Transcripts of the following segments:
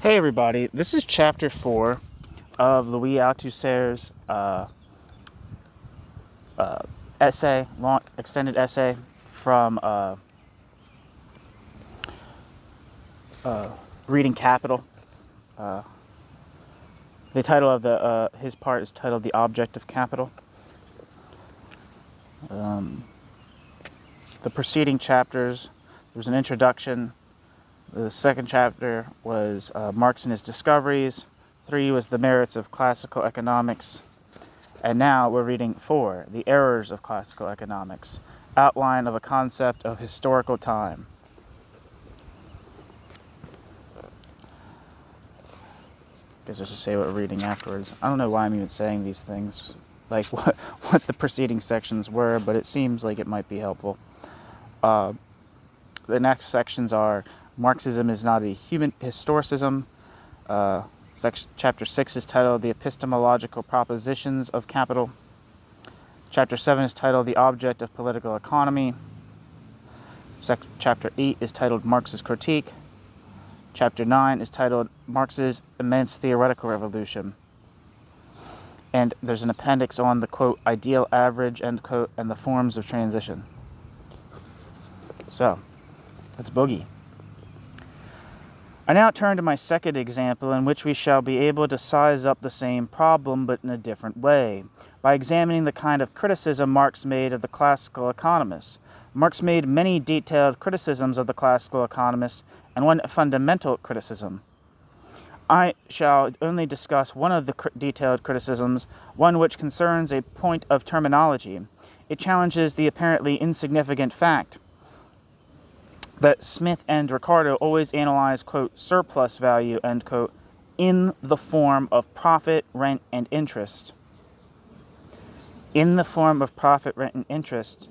Hey everybody, this is chapter 4 of Louis Althusser's essay, long extended essay from Reading Capital. The title of his part is titled "The Object of Capital." The preceding chapters, there was an introduction. The second chapter was Marx and his discoveries. 3 was the merits of classical economics. And now we're reading 4, the errors of classical economics, outline of a concept of historical time. I guess I should say what we're reading afterwards. I don't know why I'm even saying these things, like what the preceding sections were, but it seems like it might be helpful. The next sections are Marxism is not a human historicism. Chapter 6 is titled The Epistemological Propositions of Capital. Chapter 7 is titled The Object of Political Economy. Chapter 8 is titled Marx's Critique. Chapter 9 is titled Marx's Immense Theoretical Revolution. And there's an appendix on the, quote, ideal average, end quote, and the forms of transition. So, let's boogie. I now turn to my second example, in which we shall be able to size up the same problem, but in a different way, by examining the kind of criticism Marx made of the classical economists. Marx made many detailed criticisms of the classical economists, and one fundamental criticism. I shall only discuss one of the detailed criticisms, one which concerns a point of terminology. It challenges the apparently insignificant fact that Smith and Ricardo always analyze, quote, surplus value, end quote, in the form of profit, rent, and interest. In the form of profit, rent, and interest,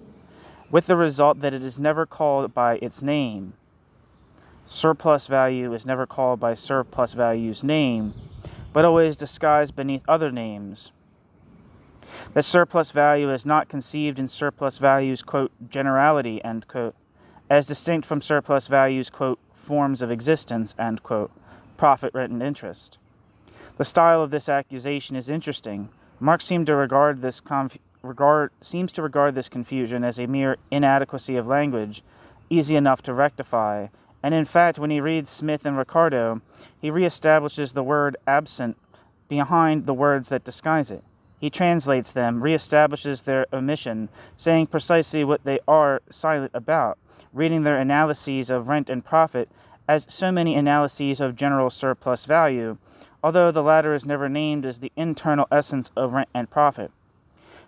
with the result that it is never called by its name. Surplus value is never called by surplus value's name, but always disguised beneath other names. That surplus value is not conceived in surplus value's, quote, generality, end quote, as distinct from surplus value's, quote, forms of existence, end quote, profit, rent, and interest. The style of this accusation is interesting. Marx seems to regard this confusion as a mere inadequacy of language, easy enough to rectify, and in fact, when he reads Smith and Ricardo, he reestablishes the word absent behind the words that disguise it. He translates them, reestablishes their omission, saying precisely what they are silent about, reading their analyses of rent and profit as so many analyses of general surplus value, although the latter is never named as the internal essence of rent and profit.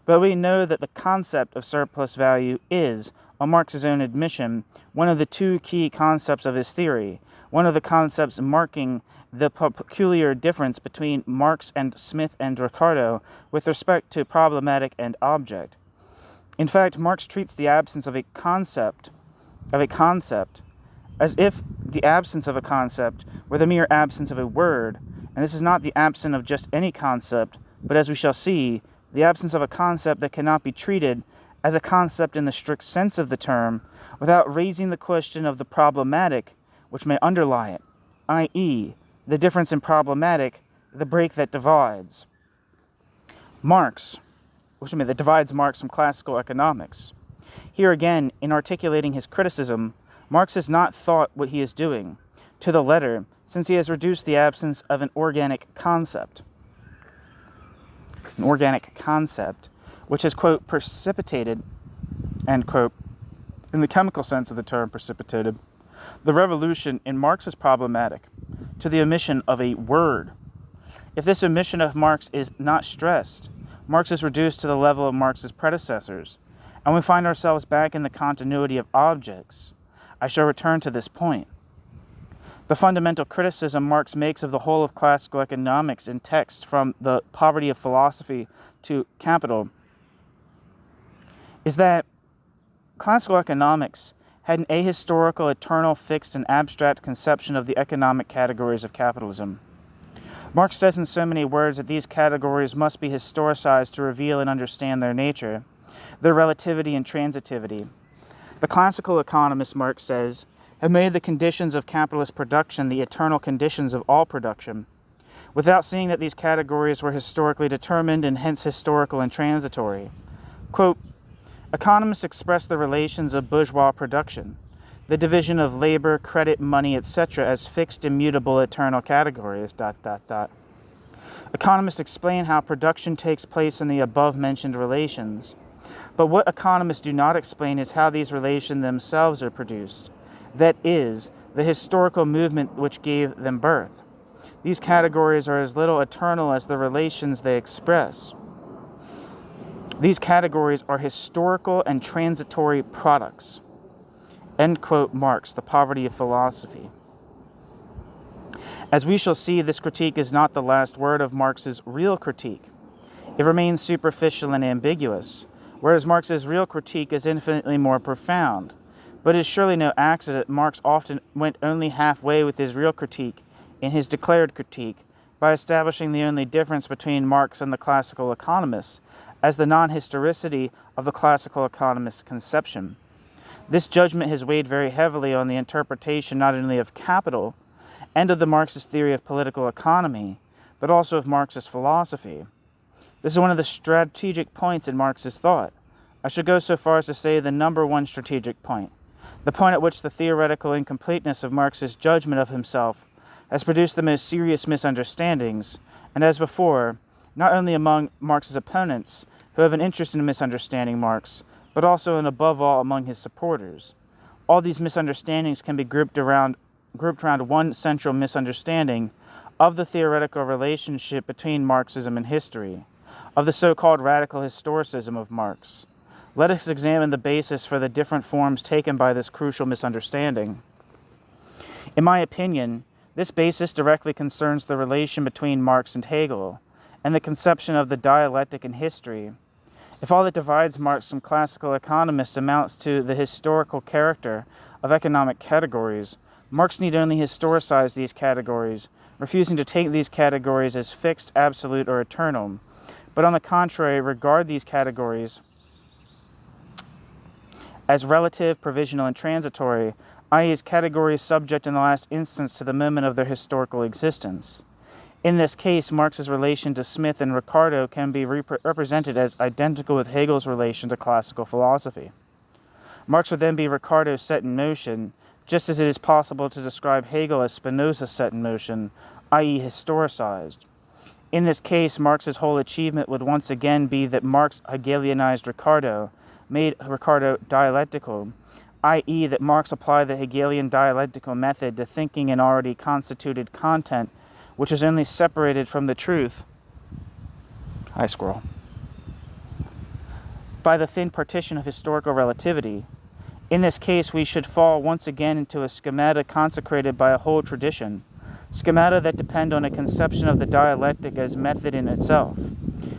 But we know that the concept of surplus value is, on Marx's own admission, one of the 2 key concepts of his theory, one of the concepts marking the peculiar difference between Marx and Smith and Ricardo with respect to problematic and object. In fact, Marx treats the absence of a concept as if the absence of a concept were the mere absence of a word, and this is not the absence of just any concept, but as we shall see, the absence of a concept that cannot be treated as a concept in the strict sense of the term without raising the question of the problematic which may underlie it, i.e., the difference in problematic, the break that divides that divides Marx from classical economics. Here again, in articulating his criticism, Marx has not thought what he is doing, to the letter, since he has reduced the absence of an organic concept, which has, quote, precipitated, end quote, in the chemical sense of the term precipitated, the revolution in Marx is problematic, to the omission of a word. If this omission of Marx is not stressed, Marx is reduced to the level of Marx's predecessors, and we find ourselves back in the continuity of objects. I shall return to this point. The fundamental criticism Marx makes of the whole of classical economics in text, from the poverty of philosophy to capital, is that classical economics had an ahistorical, eternal, fixed, and abstract conception of the economic categories of capitalism. Marx says in so many words that these categories must be historicized to reveal and understand their nature, their relativity and transitivity. The classical economist, Marx says, have made the conditions of capitalist production the eternal conditions of all production, without seeing that these categories were historically determined and hence historical and transitory. Quote, economists express the relations of bourgeois production, the division of labor, credit, money, etc. as fixed, immutable, eternal categories, ... Economists explain how production takes place in the above-mentioned relations. But what economists do not explain is how these relations themselves are produced. That is, the historical movement which gave them birth. These categories are as little eternal as the relations they express. These categories are historical and transitory products. End quote, Marx, The Poverty of Philosophy. As we shall see, this critique is not the last word of Marx's real critique. It remains superficial and ambiguous, whereas Marx's real critique is infinitely more profound. But it is surely no accident Marx often went only halfway with his real critique in his declared critique by establishing the only difference between Marx and the classical economists as the non-historicity of the classical economist's conception. This judgment has weighed very heavily on the interpretation not only of capital and of the Marxist theory of political economy, but also of Marxist philosophy. This is one of the strategic points in Marx's thought. I should go so far as to say the number one strategic point, the point at which the theoretical incompleteness of Marx's judgment of himself has produced the most serious misunderstandings, and as before, not only among Marx's opponents, who have an interest in misunderstanding Marx, but also and above all among his supporters. All these misunderstandings can be grouped around one central misunderstanding of the theoretical relationship between Marxism and history, of the so-called radical historicism of Marx. Let us examine the basis for the different forms taken by this crucial misunderstanding. In my opinion, this basis directly concerns the relation between Marx and Hegel, and the conception of the dialectic in history. If all that divides Marx from classical economists amounts to the historical character of economic categories, Marx need only historicize these categories, refusing to take these categories as fixed, absolute, or eternal, but on the contrary regard these categories as relative, provisional, and transitory, i.e. as categories subject in the last instance to the moment of their historical existence. In this case, Marx's relation to Smith and Ricardo can be represented as identical with Hegel's relation to classical philosophy. Marx would then be Ricardo set in motion, just as it is possible to describe Hegel as Spinoza set in motion, i.e. historicized. In this case, Marx's whole achievement would once again be that Marx Hegelianized Ricardo, made Ricardo dialectical, i.e. that Marx applied the Hegelian dialectical method to thinking an already constituted content which is only separated from the truth by the thin partition of historical relativity. In this case, we should fall once again into a schemata consecrated by a whole tradition, schemata that depend on a conception of the dialectic as method in itself,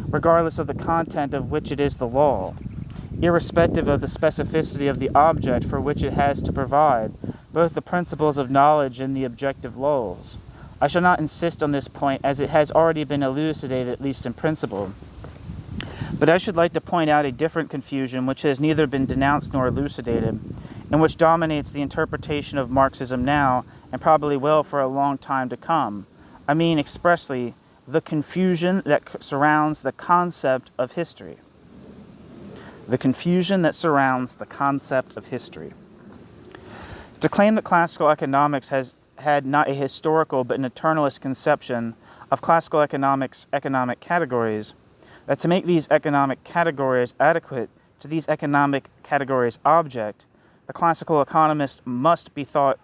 regardless of the content of which it is the law, irrespective of the specificity of the object for which it has to provide both the principles of knowledge and the objective laws. I shall not insist on this point, as it has already been elucidated, at least in principle. But I should like to point out a different confusion which has neither been denounced nor elucidated, and which dominates the interpretation of Marxism now, and probably will for a long time to come. I mean expressly the confusion that surrounds the concept of history. The confusion that surrounds the concept of history. To claim that classical economics has had not a historical but an eternalist conception of classical economics' economic categories, that to make these economic categories adequate to these economic categories' object, the classical economist must be thought,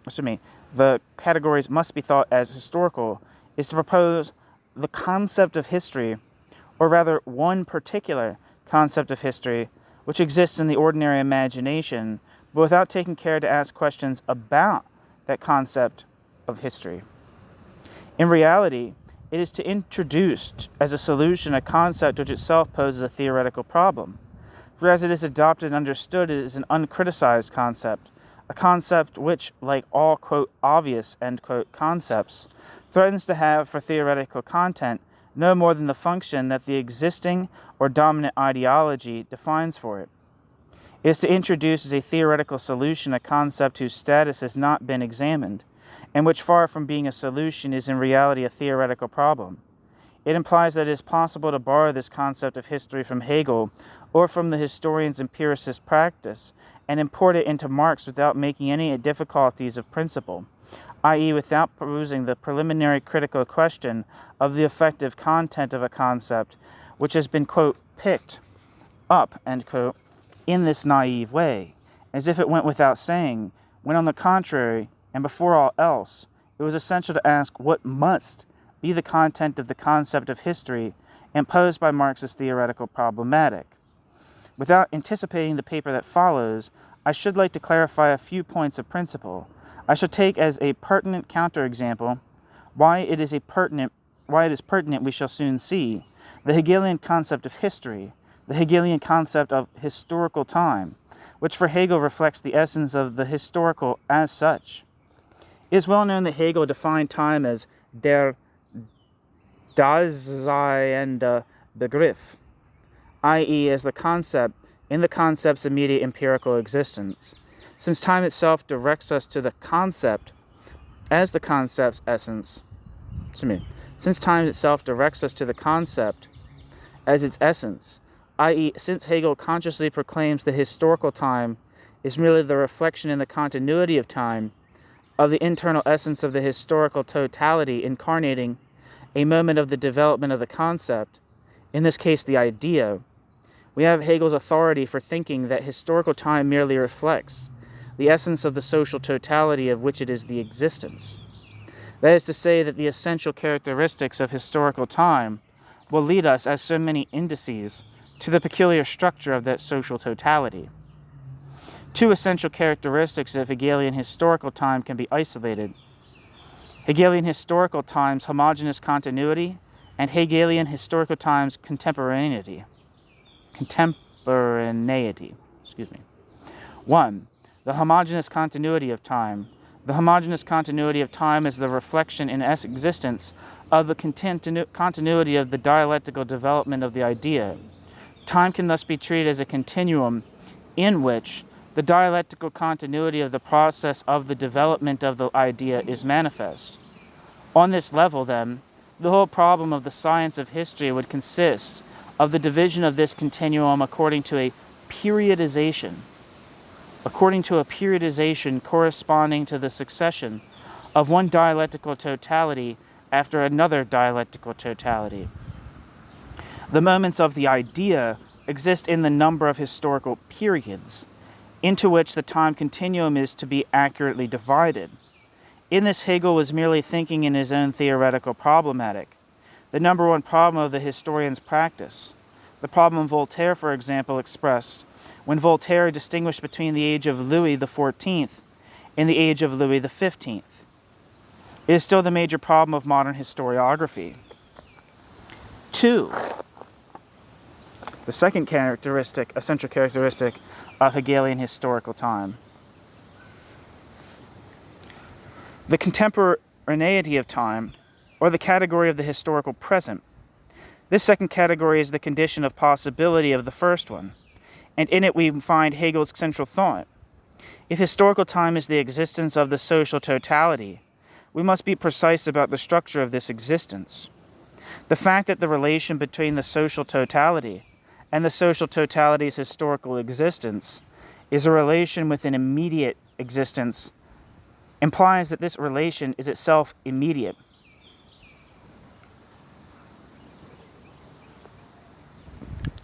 the categories must be thought as historical, is to propose the concept of history, or rather one particular concept of history, which exists in the ordinary imagination, but without taking care to ask questions about that concept of history. In reality, it is to introduce as a solution a concept which itself poses a theoretical problem, for as it is adopted and understood, it is an uncriticized concept, a concept which, like all, quote, obvious, end quote, concepts, threatens to have for theoretical content no more than the function that the existing or dominant ideology defines for it. is to introduce as a theoretical solution a concept whose status has not been examined, and which, far from being a solution, is in reality a theoretical problem. It implies that it is possible to borrow this concept of history from Hegel or from the historian's empiricist practice and import it into Marx without making any difficulties of principle, i.e., without perusing the preliminary critical question of the effective content of a concept which has been, quote, picked up, end quote, in this naive way, as if it went without saying, when on the contrary, and before all else, it was essential to ask what must be the content of the concept of history imposed by Marx's theoretical problematic. Without anticipating the paper that follows, I should like to clarify a few points of principle. I shall take as a pertinent counterexample why it is pertinent we shall soon see, the Hegelian concept of history, the Hegelian concept of historical time, which for Hegel reflects the essence of the historical as such. It is well known that Hegel defined time as der Daseinende Begriff, i.e. as the concept in the concept's immediate empirical existence. Since time itself directs us to the concept as the concept's essence, since time itself directs us to the concept as its essence, i.e., since Hegel consciously proclaims the historical time is merely the reflection in the continuity of time of the internal essence of the historical totality incarnating a moment of the development of the concept, in this case the idea, we have Hegel's authority for thinking that historical time merely reflects the essence of the social totality of which it is the existence. That is to say that the essential characteristics of historical time will lead us, as so many indices, to the peculiar structure of that social totality. Two essential characteristics of Hegelian historical time can be isolated: Hegelian historical time's homogeneous continuity and Hegelian historical time's contemporaneity. 1. The homogeneous continuity of time. The homogeneous continuity of time is the reflection in existence of the continuity of the dialectical development of the idea. Time can thus be treated as a continuum in which the dialectical continuity of the process of the development of the idea is manifest. On this level, then, the whole problem of the science of history would consist of the division of this continuum according to a periodization corresponding to the succession of one dialectical totality after another dialectical totality. The moments of the idea exist in the number of historical periods into which the time continuum is to be accurately divided. In this, Hegel was merely thinking in his own theoretical problematic, the number one problem of the historian's practice, the problem Voltaire, for example, expressed when Voltaire distinguished between the age of Louis XIV and the age of Louis XV. It is still the major problem of modern historiography. 2. The second essential characteristic of Hegelian historical time. The contemporaneity of time, or the category of the historical present. This second category is the condition of possibility of the first one, and in it we find Hegel's central thought. If historical time is the existence of the social totality, we must be precise about the structure of this existence. The fact that the relation between the social totality and the social totality's historical existence is a relation with an immediate existence implies that this relation is itself immediate.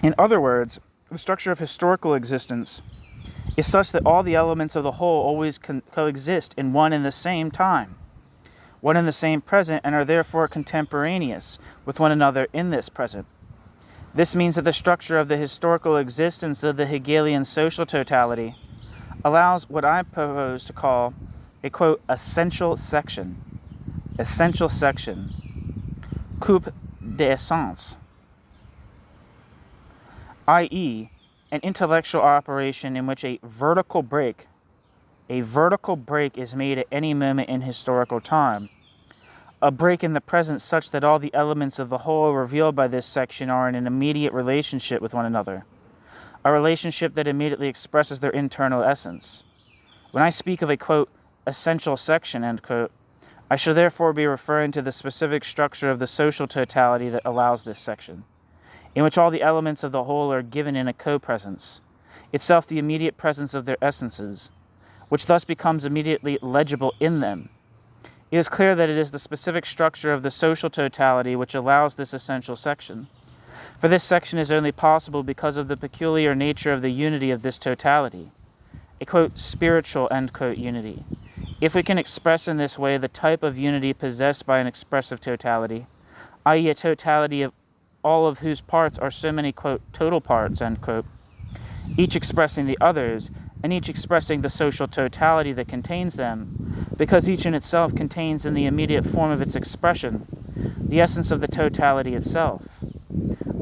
In other words, the structure of historical existence is such that all the elements of the whole always coexist in one and the same time, one and the same present, and are therefore contemporaneous with one another in this present. This means that the structure of the historical existence of the Hegelian social totality allows what I propose to call a, quote, essential section, coupe d'essence, i.e., an intellectual operation in which a vertical break is made at any moment in historical time, a break in the present such that all the elements of the whole revealed by this section are in an immediate relationship with one another, a relationship that immediately expresses their internal essence. When I speak of a, quote, essential section, end quote, I shall therefore be referring to the specific structure of the social totality that allows this section, in which all the elements of the whole are given in a co-presence, itself the immediate presence of their essences, which thus becomes immediately legible in them. It is clear that it is the specific structure of the social totality which allows this essential section. For this section is only possible because of the peculiar nature of the unity of this totality, a, quote, spiritual, end quote, unity. If we can express in this way the type of unity possessed by an expressive totality, i.e. a totality of all of whose parts are so many, quote, total parts, end quote, each expressing the others, and each expressing the social totality that contains them, because each in itself contains in the immediate form of its expression the essence of the totality itself.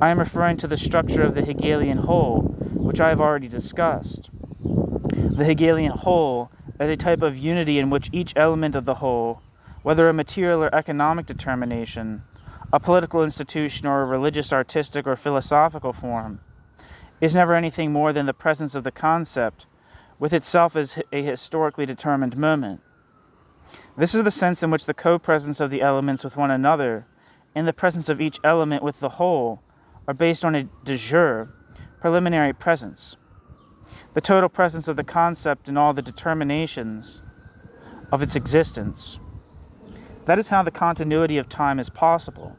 I am referring to the structure of the Hegelian whole, which I have already discussed. The Hegelian whole as a type of unity in which each element of the whole, whether a material or economic determination, a political institution, or a religious, artistic, or philosophical form, is never anything more than the presence of the concept with itself as a historically determined moment. This is the sense in which the co-presence of the elements with one another and the presence of each element with the whole are based on a de jure, preliminary presence. The total presence of the concept in all the determinations of its existence. That is how the continuity of time is possible,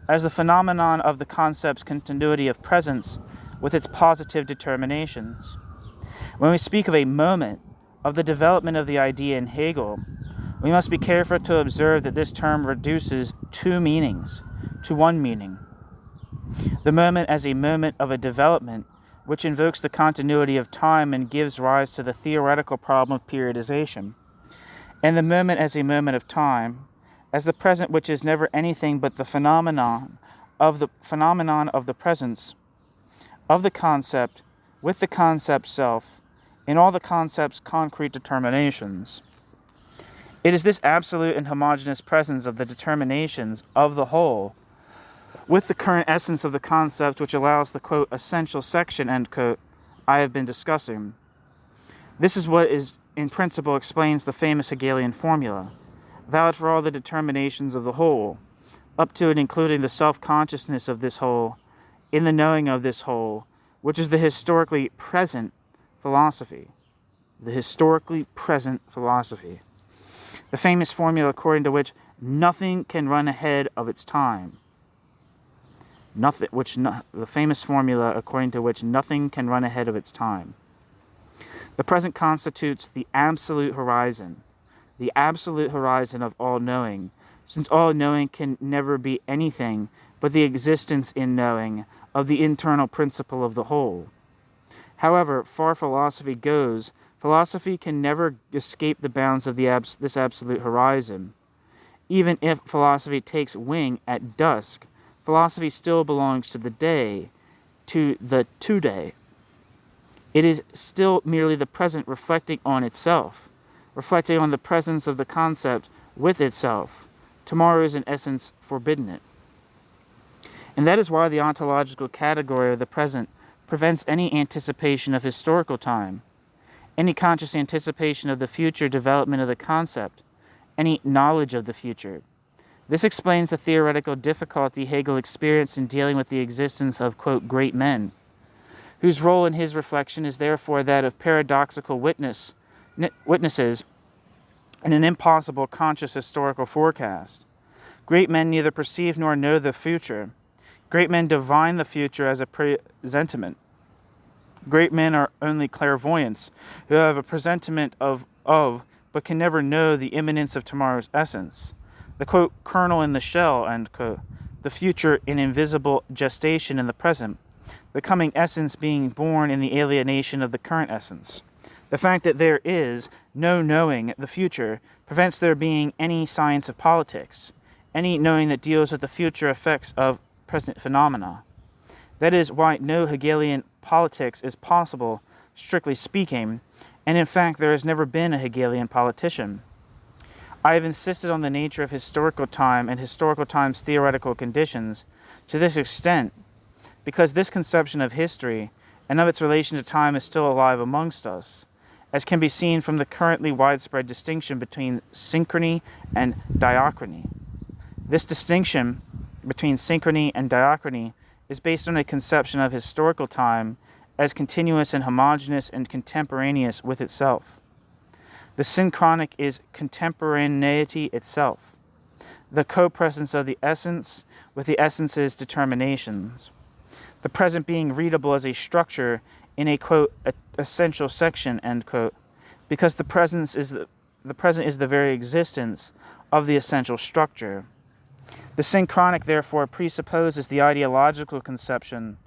as the phenomenon of the concept's continuity of presence with its positive determinations. When we speak of a moment, of the development of the idea in Hegel, we must be careful to observe that this term reduces two meanings to one meaning. The moment as a moment of a development which invokes the continuity of time and gives rise to the theoretical problem of periodization, and the moment as a moment of time, as the present which is never anything but the phenomenon of the presence of the concept with the concept self in all the concept's concrete determinations. It is this absolute and homogeneous presence of the determinations of the whole with the current essence of the concept which allows the, quote, essential section, end quote, I have been discussing. This is what is, in principle, explains the famous Hegelian formula, valid for all the determinations of the whole, up to and including the self-consciousness of this whole, in the knowing of this whole, which is the historically present philosophy. The historically present philosophy. The famous formula according to which nothing can run ahead of its time. The famous formula according to which nothing can run ahead of its time. The present constitutes the absolute horizon of all knowing, since all knowing can never be anything but the existence in knowing of the internal principle of the whole. However far philosophy goes, philosophy can never escape the bounds of this absolute horizon. Even if philosophy takes wing at dusk, philosophy still belongs to the day, to the today. It is still merely the present reflecting on itself, reflecting on the presence of the concept with itself. Tomorrow is in essence forbidden it. And that is why the ontological category of the present prevents any anticipation of historical time, any conscious anticipation of the future development of the concept, any knowledge of the future. This explains the theoretical difficulty Hegel experienced in dealing with the existence of, quote, great men, whose role in his reflection is therefore that of paradoxical witnesses in an impossible conscious historical forecast. Great men neither perceive nor know the future. Great men divine the future as a presentiment. Great men are only clairvoyants, who have a presentiment of, but can never know the imminence of tomorrow's essence. The, quote, kernel in the shell, end quote, the future in invisible gestation in the present, the coming essence being born in the alienation of the current essence. The fact that there is no knowing the future prevents there being any science of politics, any knowing that deals with the future effects of present phenomena. That is why no Hegelian politics is possible, strictly speaking, and in fact there has never been a Hegelian politician. I have insisted on the nature of historical time and historical time's theoretical conditions to this extent, because this conception of history and of its relation to time is still alive amongst us, as can be seen from the currently widespread distinction between synchrony and diachrony. This distinction between synchrony and diachrony is based on a conception of historical time as continuous and homogeneous and contemporaneous with itself. The synchronic is contemporaneity itself, the co-presence of the essence with the essence's determinations, the present being readable as a structure in a, quote, essential section, end quote, because the present is the very existence of the essential structure. The synchronic, therefore, presupposes the ideological conception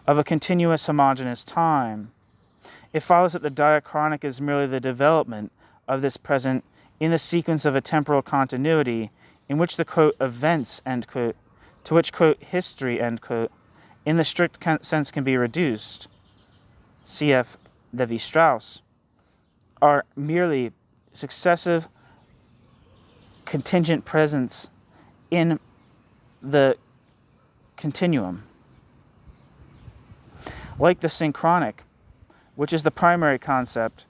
of a continuous homogeneous time. It follows that the diachronic is merely the development of this present in the sequence of a temporal continuity in which the, quote, events, end quote, to which, quote, history, end quote, in the strict sense can be reduced, cf. Levi-Strauss, are merely successive contingent presence in the continuum. Like the synchronic, which is the primary concept,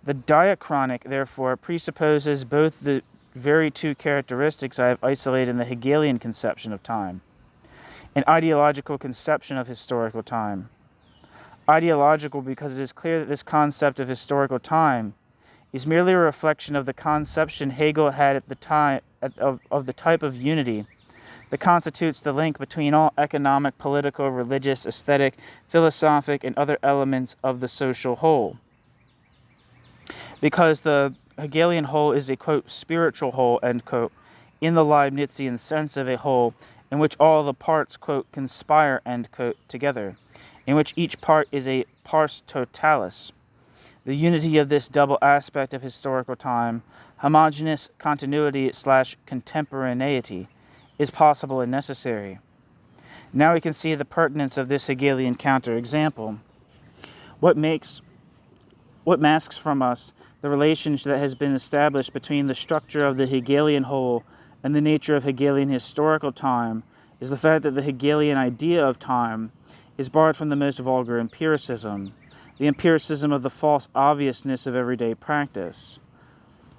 the diachronic, therefore, presupposes both the very two characteristics I have isolated in the Hegelian conception of time, an ideological conception of historical time. Ideological because it is clear that this concept of historical time is merely a reflection of the conception Hegel had at the time of the type of unity that constitutes the link between all economic, political, religious, aesthetic, philosophic, and other elements of the social whole. Because the Hegelian whole is a, quote, spiritual whole, end quote, in the Leibnizian sense of a whole in which all the parts, quote, conspire, end quote, together, in which each part is a pars totalis. The unity of this double aspect of historical time, homogeneous continuity / contemporaneity, is possible and necessary. Now we can see the pertinence of this Hegelian counterexample. What masks from us the relationship that has been established between the structure of the Hegelian whole and the nature of Hegelian historical time is the fact that the Hegelian idea of time is borrowed from the most vulgar empiricism, the empiricism of the false obviousness of everyday practice,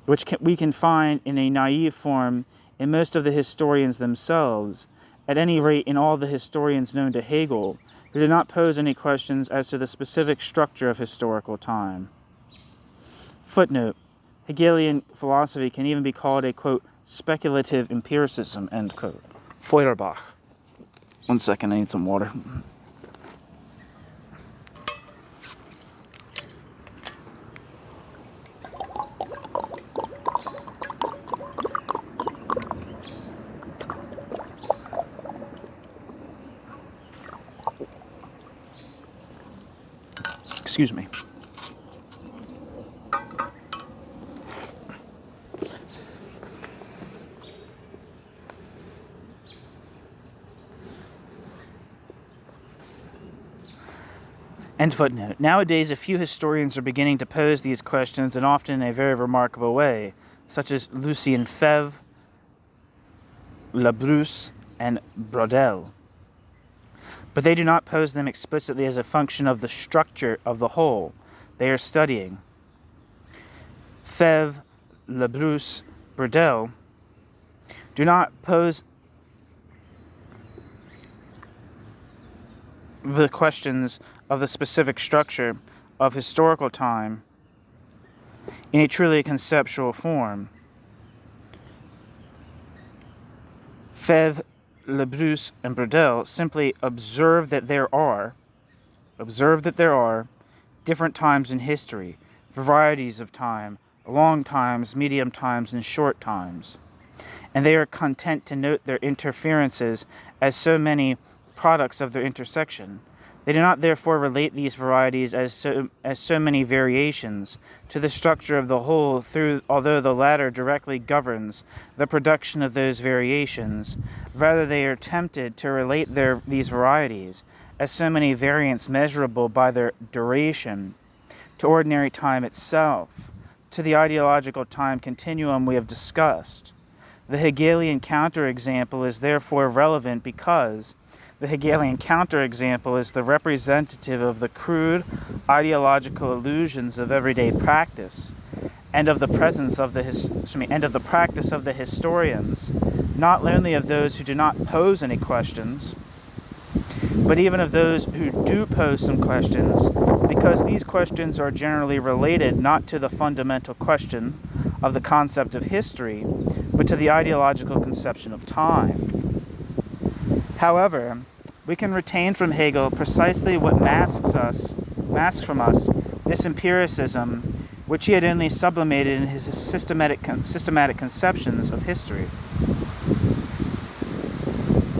which we can find in a naive form in most of the historians themselves, at any rate in all the historians known to Hegel, who did not pose any questions as to the specific structure of historical time. Footnote: Hegelian philosophy can even be called a, quote, speculative empiricism, end quote. Feuerbach. 1 second, I need some water. Excuse me. End footnote. Nowadays, a few historians are beginning to pose these questions, and often in a very remarkable way, such as Lucien Febvre, Labrousse, and Braudel. But they do not pose them explicitly as a function of the structure of the whole they are studying. Febvre, Labrousse, Braudel do not pose the questions of the specific structure of historical time in a truly conceptual form. Febvre, Labrousse, and Braudel simply observe that there are different times in history, varieties of time, long times, medium times, and short times. And they are content to note their interferences as so many products of their intersection. They do not therefore relate these varieties as so many variations to the structure of the whole, although the latter directly governs the production of those variations. Rather, they are tempted to relate these varieties as so many variants measurable by their duration to ordinary time itself, to the ideological time continuum we have discussed. The Hegelian counterexample is therefore relevant because The Hegelian counterexample is the representative of the crude ideological illusions of everyday practice and of the practice of the historians, not only of those who do not pose any questions, but even of those who do pose some questions, because these questions are generally related not to the fundamental question of the concept of history, but to the ideological conception of time. However, we can retain from Hegel precisely what masks from us this empiricism, which he had only sublimated in his systematic conceptions of history.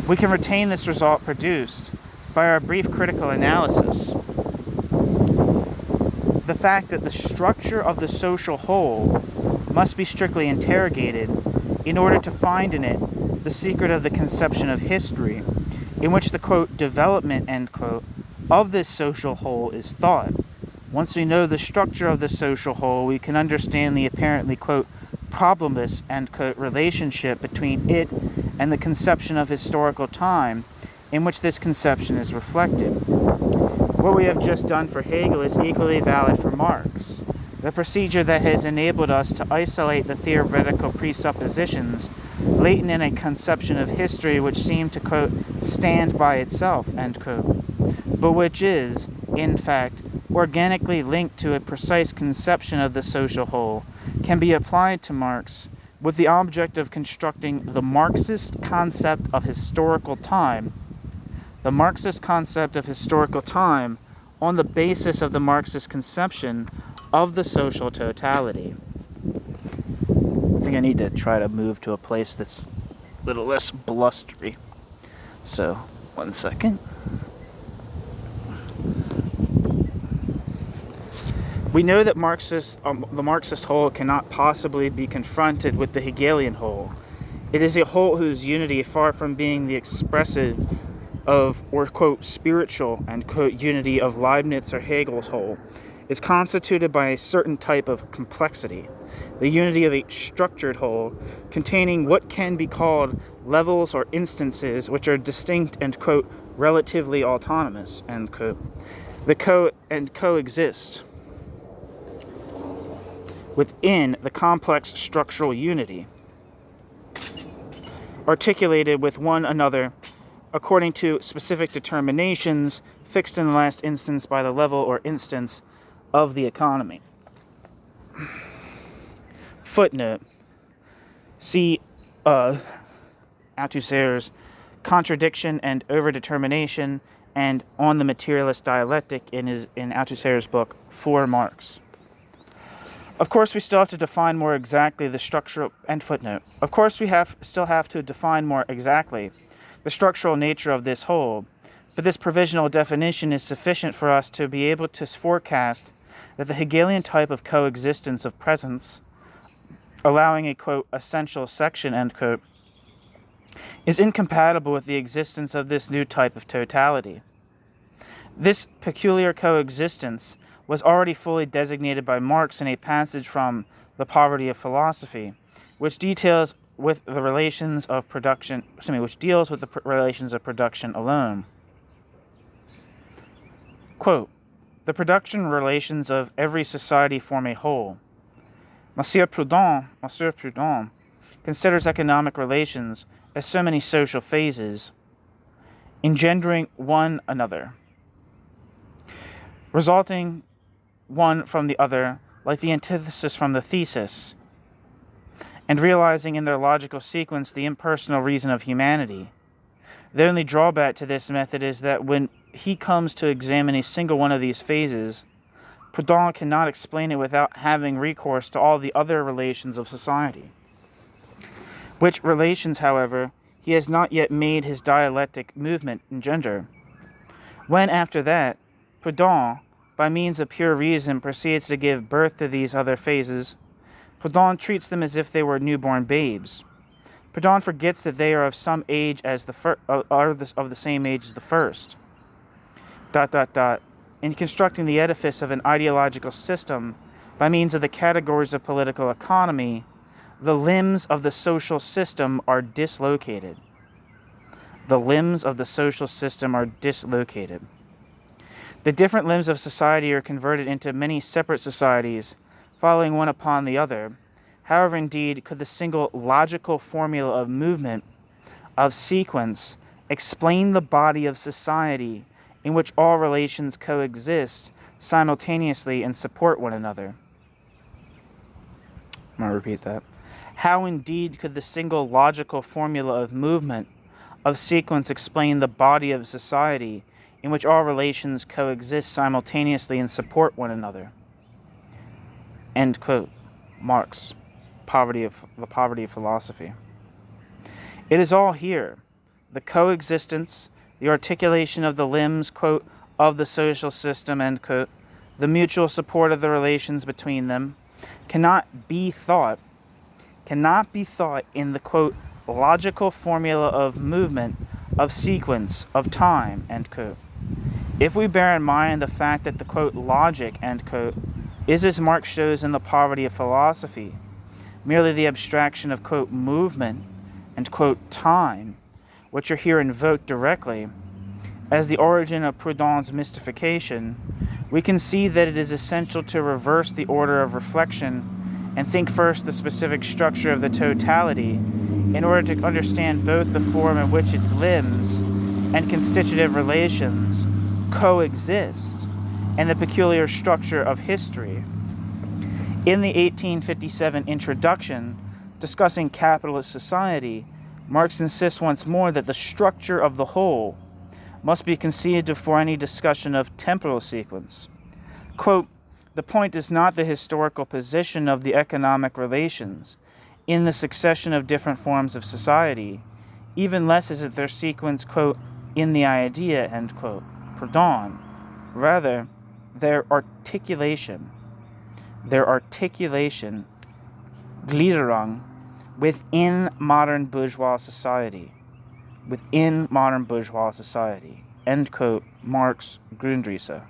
We can retain this result produced by our brief critical analysis. The fact that the structure of the social whole must be strictly interrogated in order to find in it the secret of the conception of history, in which the, quote, development, end quote, of this social whole is thought. Once we know the structure of the social whole, we can understand the apparently, quote, problemless, end quote, relationship between it and the conception of historical time, in which this conception is reflected. What we have just done for Hegel is equally valid for Marx. The procedure that has enabled us to isolate the theoretical presuppositions latent in a conception of history which seem to, quote, stand by itself, end quote, but which is, in fact, organically linked to a precise conception of the social whole, can be applied to Marx with the object of constructing the Marxist concept of historical time. The Marxist concept of historical time on the basis of the Marxist conception of the social totality. I think I need to try to move to a place that's a little less blustery. So, 1 second. We know that the Marxist whole cannot possibly be confronted with the Hegelian whole. It is a whole whose unity, far from being the expressive of, or quote, spiritual, end quote, unity of Leibniz or Hegel's whole, is constituted by a certain type of complexity, the unity of a structured whole, containing what can be called levels or instances which are distinct and, quote, relatively autonomous, end quote, coexist within the complex structural unity, articulated with one another according to specific determinations fixed in the last instance by the level or instance of the economy. Footnote. See Althusser's Contradiction and Overdetermination and On the Materialist Dialectic in Althusser's book For Marx. Of course, we still have to define more exactly the structural, and footnote. Of course, we still have to define more exactly the structural nature of this whole, but this provisional definition is sufficient for us to be able to forecast that the Hegelian type of coexistence of presence, allowing a, quote, essential section, end quote, is incompatible with the existence of this new type of totality. This peculiar coexistence was already fully designated by Marx in a passage from The Poverty of Philosophy, which deals with the relations of production alone. Quote, the production relations of every society form a whole. Monsieur Proudhon considers economic relations as so many social phases, engendering one another, resulting one from the other, like the antithesis from the thesis, and realizing in their logical sequence the impersonal reason of humanity. The only drawback to this method is that when he comes to examine a single one of these phases, Proudhon cannot explain it without having recourse to all the other relations of society, which relations, however, he has not yet made his dialectic movement engender. When, after that, Proudhon, by means of pure reason, proceeds to give birth to these other phases, Proudhon treats them as if they were newborn babes. Proudhon forgets that they are of some age as of the same age as the first. ... In constructing the edifice of an ideological system by means of the categories of political economy, the limbs of the social system are dislocated. the limbs of the social system are dislocated. The different limbs of society are converted into many separate societies, following one upon the other. However, indeed, could the single logical formula of movement, of sequence, explain the body of society in which all relations coexist simultaneously and support one another? I'm going to repeat that. How indeed could the single logical formula of movement, of sequence, explain the body of society in which all relations coexist simultaneously and support one another? End quote. Marx, The Poverty of Philosophy. It is all here. The coexistence, the articulation of the limbs, quote, of the social system, end quote, the mutual support of the relations between them, cannot be thought in the, quote, logical formula of movement, of sequence, of time, end quote. If we bear in mind the fact that the, quote, logic, end quote, is, as Marx shows in The Poverty of Philosophy, merely the abstraction of, quote, movement and, quote, time, which are here invoked directly as the origin of Proudhon's mystification, we can see that it is essential to reverse the order of reflection and think first the specific structure of the totality in order to understand both the form in which its limbs and constitutive relations coexist and the peculiar structure of history. In the 1857 introduction discussing capitalist society, Marx insists once more that the structure of the whole must be conceived before any discussion of temporal sequence. Quote, the point is not the historical position of the economic relations in the succession of different forms of society, even less is it their sequence, quote, in the idea, end quote, Proudhon. Rather, their articulation, Gliederung, within modern bourgeois society, end quote, Marx, Grundrisse.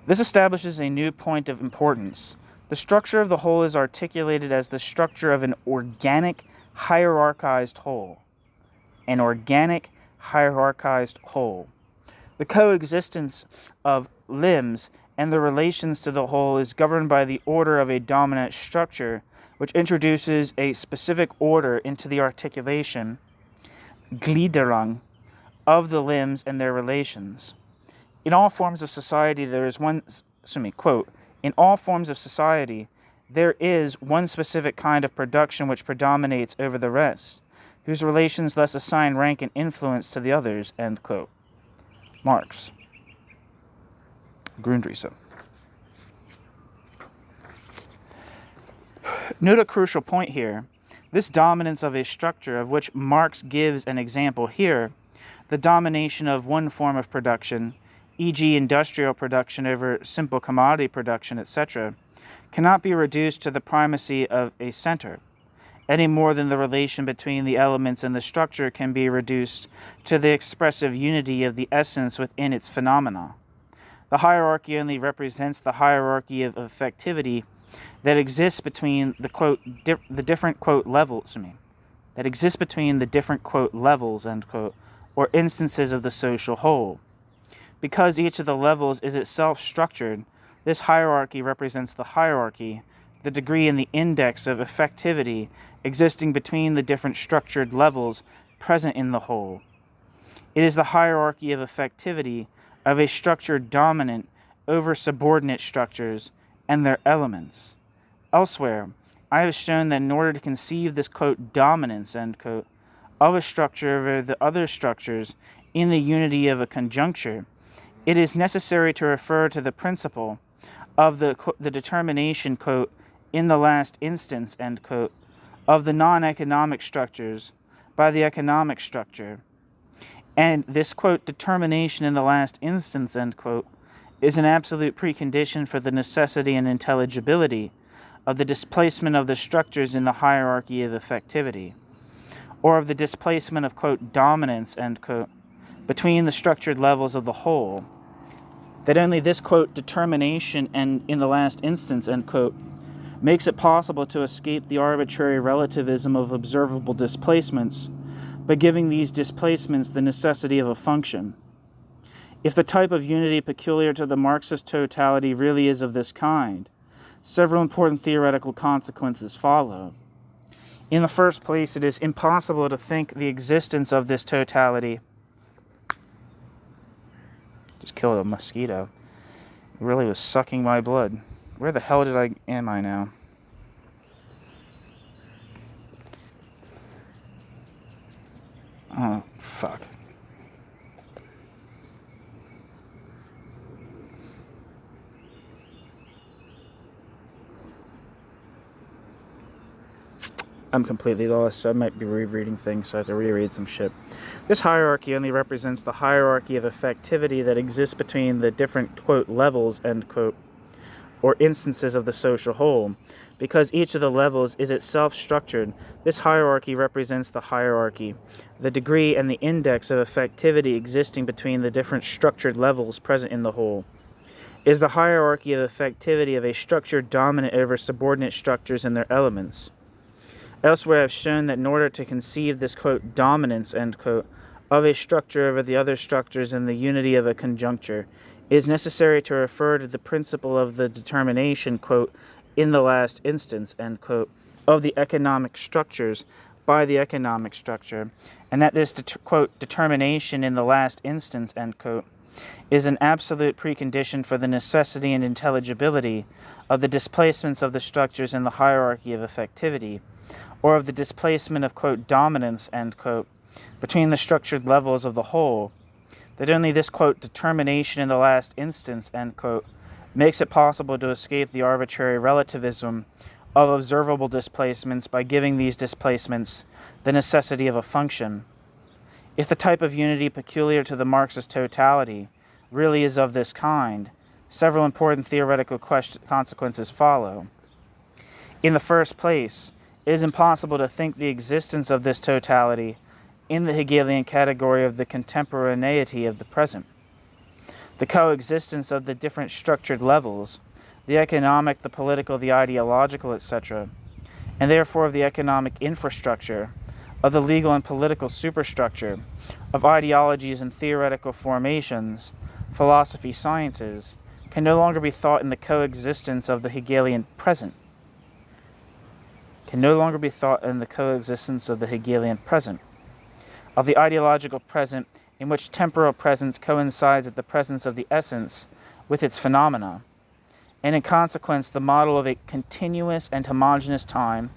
This establishes a new point of importance. The structure of the whole is articulated as the structure of an organic, hierarchized whole. The coexistence of limbs and the relations to the whole is governed by the order of a dominant structure, which introduces a specific order into the articulation, Gliederung, of the limbs and their relations. In all forms of society, there is one specific kind of production which predominates over the rest, whose relations thus assign rank and influence to the others, end quote. Marx, Grundrisse. Note a crucial point here. This dominance of a structure of which Marx gives an example here, the domination of one form of production, e.g. industrial production over simple commodity production, etc., cannot be reduced to the primacy of a center, any more than the relation between the elements in the structure can be reduced to the expressive unity of the essence within its phenomena. The hierarchy only represents the hierarchy of effectivity that exists between the quote the different quote levels, end quote, or instances of the social whole. Because each of the levels is itself structured, this hierarchy represents the hierarchy, the degree and the index of effectivity existing between the different structured levels present in the whole. It is the hierarchy of effectivity of a structure dominant over subordinate structures and their elements. Elsewhere, I have shown that in order to conceive this, quote, dominance, end quote, of a structure over the other structures in the unity of a conjuncture, it is necessary to refer to the principle of the determination, quote, in the last instance, end quote, of the non-economic structures by the economic structure. And this, quote, determination in the last instance, end quote, is an absolute precondition for the necessity and intelligibility of the displacement of the structures in the hierarchy of effectivity, or of the displacement of, quote, dominance, end quote, between the structured levels of the whole, that only this, quote, determination and in the last instance, end quote, makes it possible to escape the arbitrary relativism of observable displacements by giving these displacements the necessity of a function. If the type of unity peculiar to the Marxist totality really is of this kind, several important theoretical consequences follow. In the first place, it is impossible to think the existence of this totality. Just killed a mosquito. It really was sucking my blood. Where the hell am I now? Oh, fuck. I'm completely lost, so I might be rereading things, so I have to reread some shit. This hierarchy only represents the hierarchy of effectivity that exists between the different, quote, levels, end quote, or instances of the social whole. Because each of the levels is itself structured, this hierarchy represents the hierarchy, the degree and the index of effectivity existing between the different structured levels present in the whole. Is the hierarchy of effectivity of a structure dominant over subordinate structures and their elements? Elsewhere, I've shown that in order to conceive this, quote, dominance, end quote, of a structure over the other structures and the unity of a conjuncture, it is necessary to refer to the principle of the determination, quote, in the last instance, end quote, of the economic structures by the economic structure, and that this, quote, determination in the last instance, end quote, is an absolute precondition for the necessity and intelligibility of the displacements of the structures in the hierarchy of effectivity, or of the displacement of, quote, dominance, end quote, between the structured levels of the whole, that only this, quote, determination in the last instance, end quote, makes it possible to escape the arbitrary relativism of observable displacements by giving these displacements the necessity of a function. If the type of unity peculiar to the Marxist totality really is of this kind, several important theoretical consequences follow. In the first place, it is impossible to think the existence of this totality in the Hegelian category of the contemporaneity of the present. The coexistence of the different structured levels, the economic, the political, the ideological, etc., and therefore of the economic infrastructure, of the legal and political superstructure, of ideologies and theoretical formations, philosophy, sciences, can no longer be thought in the coexistence of the Hegelian present. Of the ideological present, in which temporal presence coincides with the presence of the essence with its phenomena, and in consequence the model of a continuous and homogeneous time,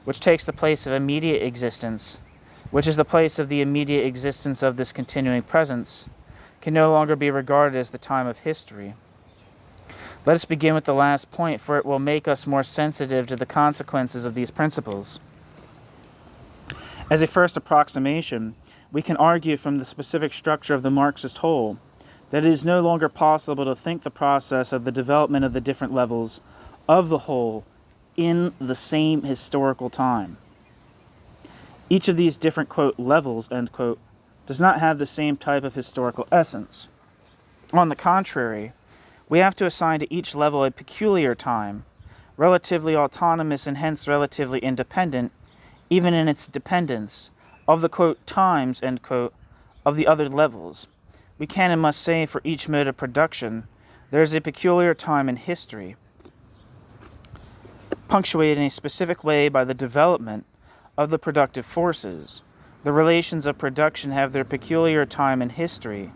which takes the place of immediate existence, which is the place of the immediate existence of this continuing presence, can no longer be regarded as the time of history. Let us begin with the last point, for it will make us more sensitive to the consequences of these principles. As a first approximation, we can argue from the specific structure of the Marxist whole that it is no longer possible to think the process of the development of the different levels of the whole in the same historical time. Each of these different, quote, levels, end quote, does not have the same type of historical essence. On the contrary, we have to assign to each level a peculiar time, relatively autonomous and hence relatively independent, even in its dependence, of the, quote, times, end quote, of the other levels. We can and must say for each mode of production, there is a peculiar time in history, punctuated in a specific way by the development of the productive forces. The relations of production have their peculiar time in history,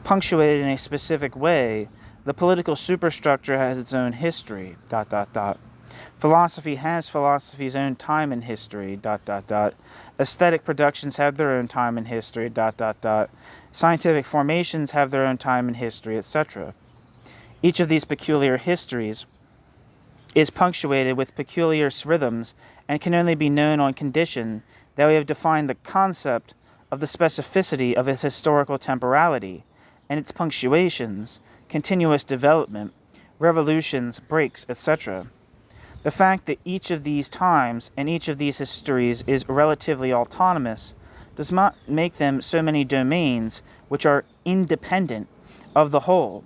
punctuated in a specific way. The political superstructure has its own history, ... Philosophy has philosophy's own time in history, ... Aesthetic productions have their own time in history, ... Scientific formations have their own time in history, etc. Each of these peculiar histories is punctuated with peculiar rhythms and can only be known on condition that we have defined the concept of the specificity of its historical temporality and its punctuations, continuous development, revolutions, breaks, etc. The fact that each of these times and each of these histories is relatively autonomous does not make them so many domains which are independent of the whole.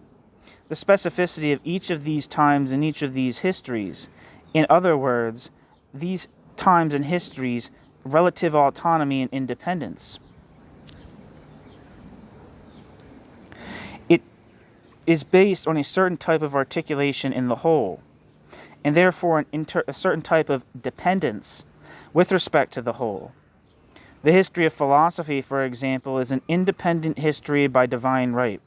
The specificity of each of these times and each of these histories, in other words, these times and histories relative autonomy and independence. It is based on a certain type of articulation in the whole, and therefore a certain type of dependence with respect to the whole. The history of philosophy, for example, is an independent history by divine right.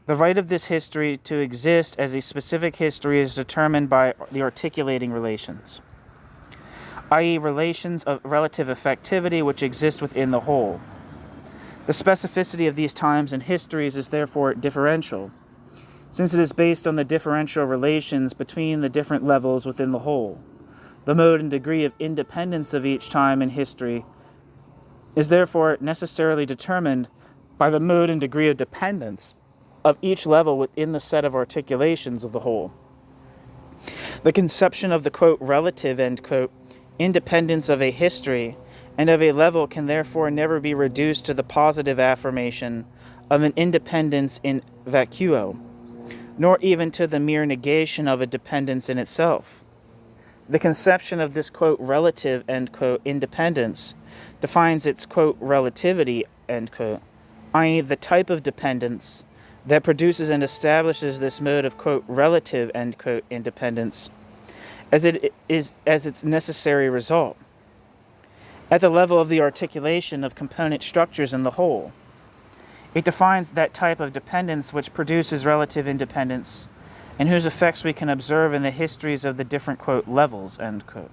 The right of this history to exist as a specific history is determined by the articulating relations, i.e., relations of relative effectivity which exist within the whole. The specificity of these times and histories is therefore differential, since it is based on the differential relations between the different levels within the whole. The mode and degree of independence of each time and history is therefore necessarily determined by the mode and degree of dependence of each level within the set of articulations of the whole. The conception of the, quote, relative, end quote, independence of a history and of a level can therefore never be reduced to the positive affirmation of an independence in vacuo, nor even to the mere negation of a dependence in itself. The conception of this, quote, relative, end quote, independence defines its, quote, relativity, end quote, i.e. the type of dependence that produces and establishes this mode of, quote, relative, end quote, independence as its necessary result, at the level of the articulation of component structures in the whole. It defines that type of dependence which produces relative independence, and whose effects we can observe in the histories of the different, quote, levels, end quote.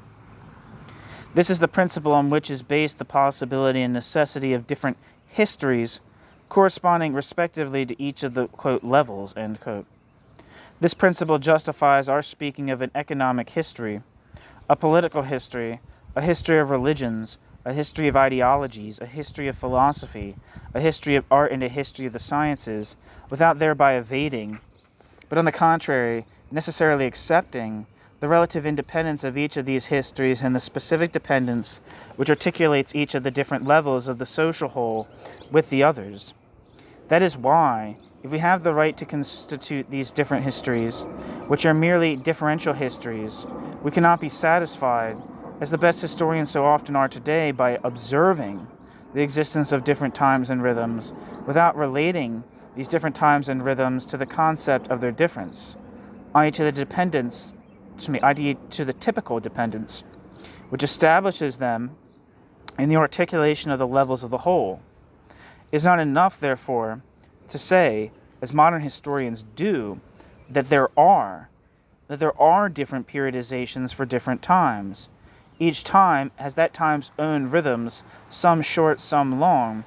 This is the principle on which is based the possibility and necessity of different histories corresponding respectively to each of the, quote, levels, end quote. This principle justifies our speaking of an economic history, a political history, a history of religions, a history of ideologies, a history of philosophy, a history of art, and a history of the sciences, without thereby evading, but on the contrary, necessarily accepting the relative independence of each of these histories and the specific dependence which articulates each of the different levels of the social whole with the others. That is why, if we have the right to constitute these different histories, which are merely differential histories, we cannot be satisfied, as the best historians so often are today, by observing the existence of different times and rhythms without relating these different times and rhythms to the concept of their difference, i.e. to the typical dependence, which establishes them in the articulation of the levels of the whole. It is not enough, therefore, to say, as modern historians do, that there are different periodizations for different times. Each time has that time's own rhythms, some short, some long.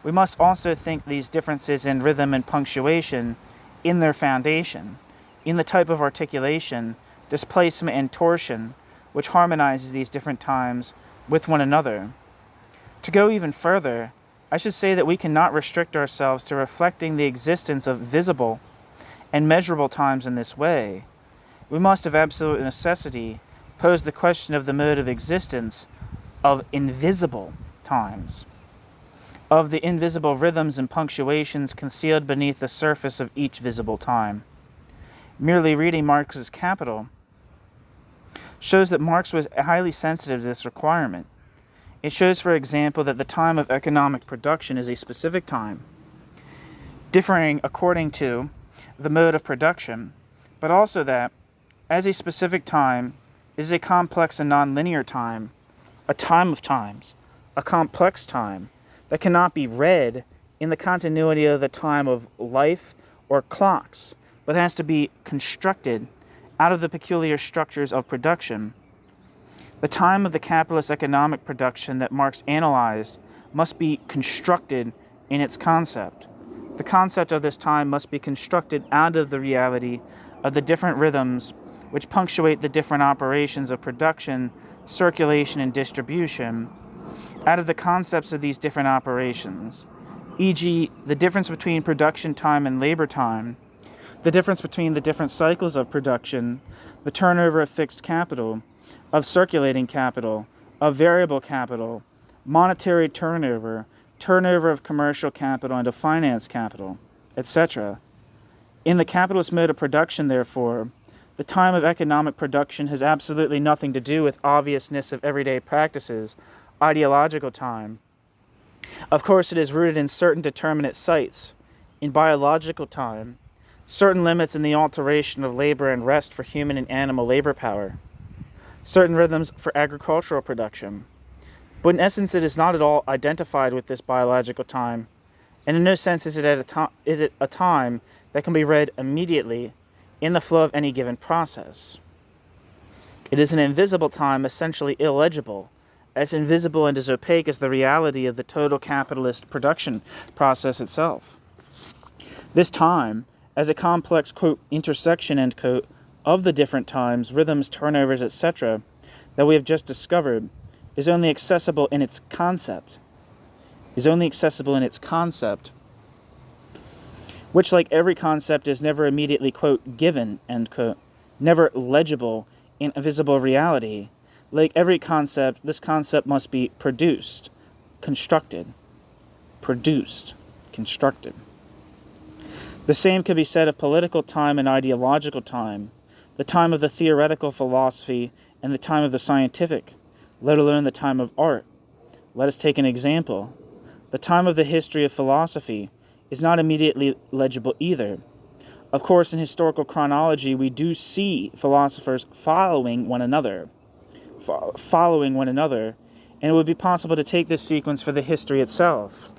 We must also think these differences in rhythm and punctuation in their foundation, in the type of articulation, displacement, and torsion, which harmonizes these different times with one another. To go even further, I should say that we cannot restrict ourselves to reflecting the existence of visible and measurable times in this way. We must, of absolute necessity, pose the question of the mode of existence of invisible times, of the invisible rhythms and punctuations concealed beneath the surface of each visible time. Merely reading Marx's Capital shows that Marx was highly sensitive to this requirement. It shows, for example, that the time of economic production is a specific time, differing according to the mode of production, but also that, as a specific time, is a complex and nonlinear time, a time of times, a complex time that cannot be read in the continuity of the time of life or clocks, but has to be constructed out of the peculiar structures of production. The time of the capitalist economic production that Marx analyzed must be constructed in its concept. The concept of this time must be constructed out of the reality of the different rhythms which punctuate the different operations of production, circulation, and distribution, out of the concepts of these different operations, e.g., the difference between production time and labor time, the difference between the different cycles of production, the turnover of fixed capital, of circulating capital, of variable capital, monetary turnover, turnover of commercial capital and of finance capital, etc. In the capitalist mode of production, therefore, The time of economic production has absolutely nothing to do with obviousness of everyday practices, ideological time. Of course, it is rooted in certain determinate sites, in biological time, certain limits in the alteration of labor and rest for human and animal labor power, certain rhythms for agricultural production. But in essence, it is not at all identified with this biological time, and in no sense is it a time that can be read immediately in the flow of any given process. It is an invisible time, essentially illegible, as invisible and as opaque as the reality of the total capitalist production process itself. This time, as a complex, quote, intersection, end quote, of the different times, rhythms, turnovers, etc., that we have just discovered, is only accessible in its concept, which, like every concept, is never immediately, quote, given, end quote, never legible in a visible reality. Like every concept, this concept must be produced, constructed. The same could be said of political time and ideological time, the time of the theoretical philosophy and the time of the scientific, let alone the time of art. Let us take an example. The time of the history of philosophy is not immediately legible either. Of course, in historical chronology, we do see philosophers following one another, and it would be possible to take this sequence for the history itself.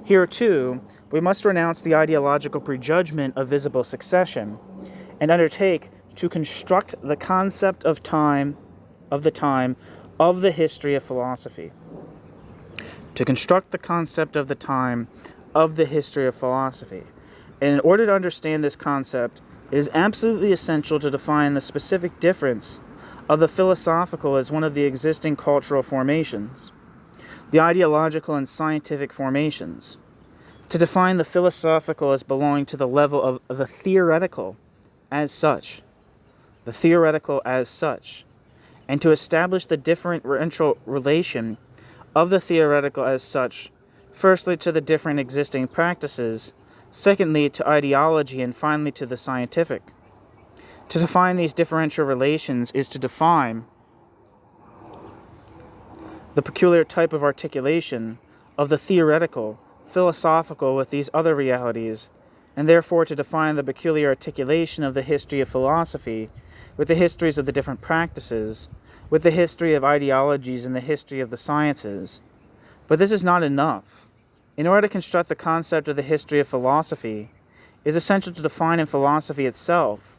Here, too, we must renounce the ideological prejudgment of visible succession and undertake to construct the concept of time, of the history of philosophy. To construct the concept of the time of the history of philosophy. And in order to understand this concept, it is absolutely essential to define the specific difference of the philosophical as one of the existing cultural formations, the ideological and scientific formations, to define the philosophical as belonging to the level of the theoretical as such, and to establish the differential relation of the theoretical as such, firstly to the different existing practices, secondly to ideology, and finally to the scientific. To define these differential relations is to define the peculiar type of articulation of the theoretical, philosophical with these other realities, and therefore to define the peculiar articulation of the history of philosophy with the histories of the different practices, with the history of ideologies and the history of the sciences. But this is not enough. In order to construct the concept of the history of philosophy, it is essential to define in philosophy itself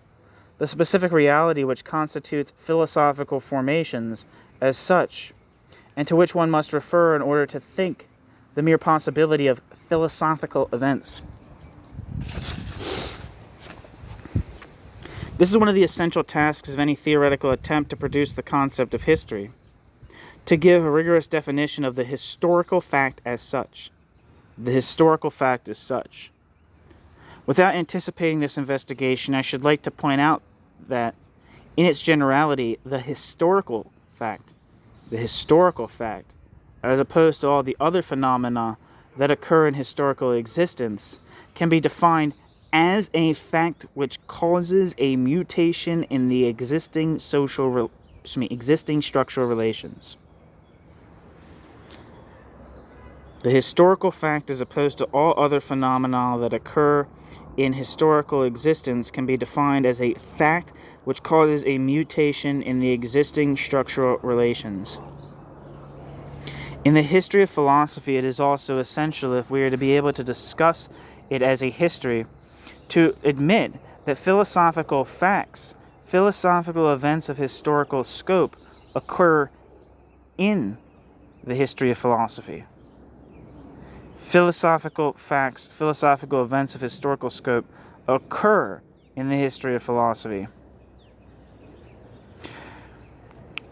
the specific reality which constitutes philosophical formations as such, and to which one must refer in order to think the mere possibility of philosophical events. This is one of the essential tasks of any theoretical attempt to produce the concept of history, to give a rigorous definition of the historical fact as such. The historical fact is such. Without anticipating this investigation, I should like to point out that, in its generality, the historical fact, as opposed to all the other phenomena that occur in historical existence, can be defined as a fact which causes a mutation in the existing structural relations. The historical fact, as opposed to all other phenomena that occur in historical existence, can be defined as a fact which causes a mutation in the existing structural relations. In the history of philosophy, it is also essential, if we are to be able to discuss it as a history, to admit that philosophical facts, philosophical events of historical scope, occur in the history of philosophy. Philosophical facts, philosophical events of historical scope occur in the history of philosophy.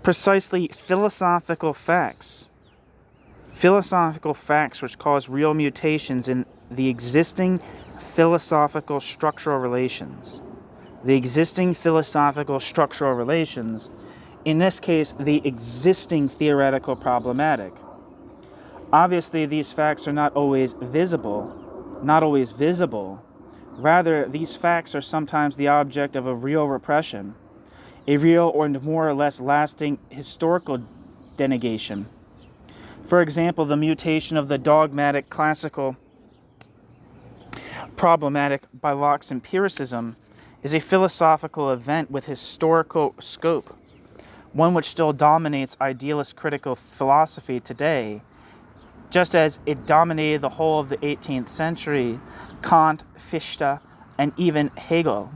Precisely philosophical facts which cause real mutations in the existing philosophical structural relations. The existing philosophical structural relations, in this case, the existing theoretical problematic. Obviously, these facts are not always visible, Rather, these facts are sometimes the object of a real repression, a real or more or less lasting historical denegation. For example, the mutation of the dogmatic classical problematic by Locke's empiricism is a philosophical event with historical scope, one which still dominates idealist critical philosophy today, just as it dominated the whole of the 18th century, Kant, Fichte, and even Hegel.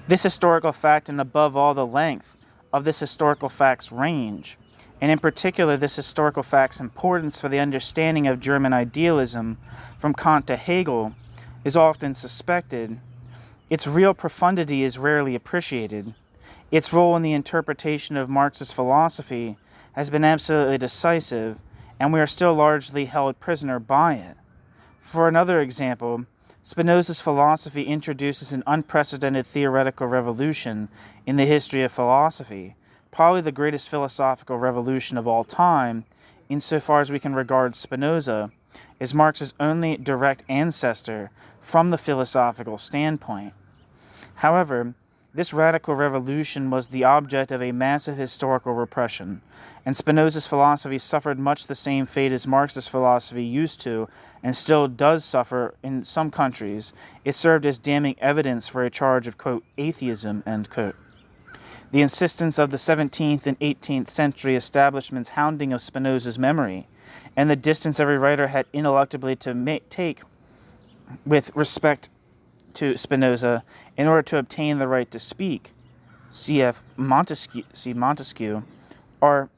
This historical fact, and above all the length of this historical fact's range, and in particular this historical fact's importance for the understanding of German idealism from Kant to Hegel, is often suspected. Its real profundity is rarely appreciated. Its role in the interpretation of Marxist philosophy has been absolutely decisive, and we are still largely held prisoner by it. For another example, Spinoza's philosophy introduces an unprecedented theoretical revolution in the history of philosophy, probably the greatest philosophical revolution of all time, insofar as we can regard Spinoza as Marx's only direct ancestor from the philosophical standpoint. However, this radical revolution was the object of a massive historical repression, and Spinoza's philosophy suffered much the same fate as Marxist philosophy used to, and still does suffer in some countries. It served as damning evidence for a charge of, quote, atheism, end quote. The insistence of the 17th and 18th century establishment's hounding of Spinoza's memory, and the distance every writer had ineluctably to take with respect to Spinoza in order to obtain the right to speak, see Montesquieu, are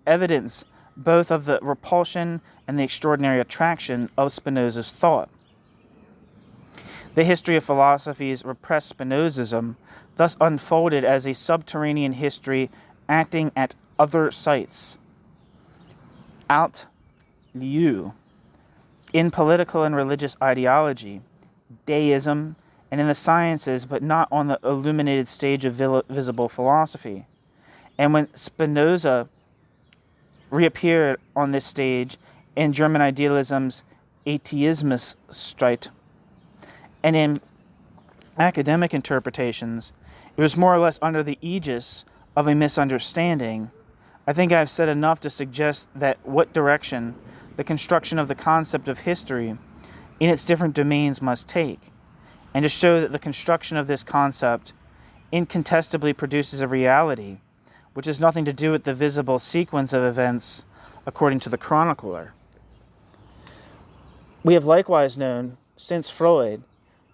evidence both of the repulsion and the extraordinary attraction of Spinoza's thought. The history of philosophy's repressed Spinozism thus unfolded as a subterranean history acting at other sites, out lieu, in political and religious ideology, deism, and in the sciences, but not on the illuminated stage of visible philosophy. And when Spinoza reappeared on this stage in German idealism's Atheismus Streit, and in academic interpretations, it was more or less under the aegis of a misunderstanding. I think I have said enough to suggest that what direction the construction of the concept of history in its different domains must take, and to show that the construction of this concept incontestably produces a reality which has nothing to do with the visible sequence of events according to the chronicler. We have likewise known, since Freud,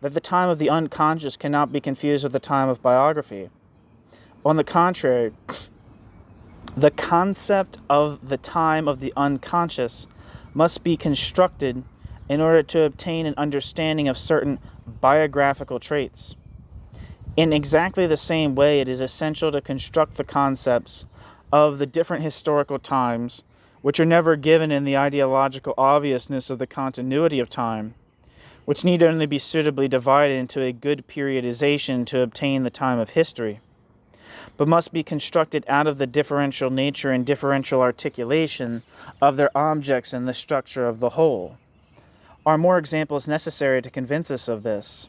that the time of the unconscious cannot be confused with the time of biography. On the contrary, the concept of the time of the unconscious must be constructed in order to obtain an understanding of certain biographical traits. In exactly the same way, it is essential to construct the concepts of the different historical times, which are never given in the ideological obviousness of the continuity of time, which need only be suitably divided into a good periodization to obtain the time of history, but must be constructed out of the differential nature and differential articulation of their objects in the structure of the whole. Are more examples necessary to convince us of this?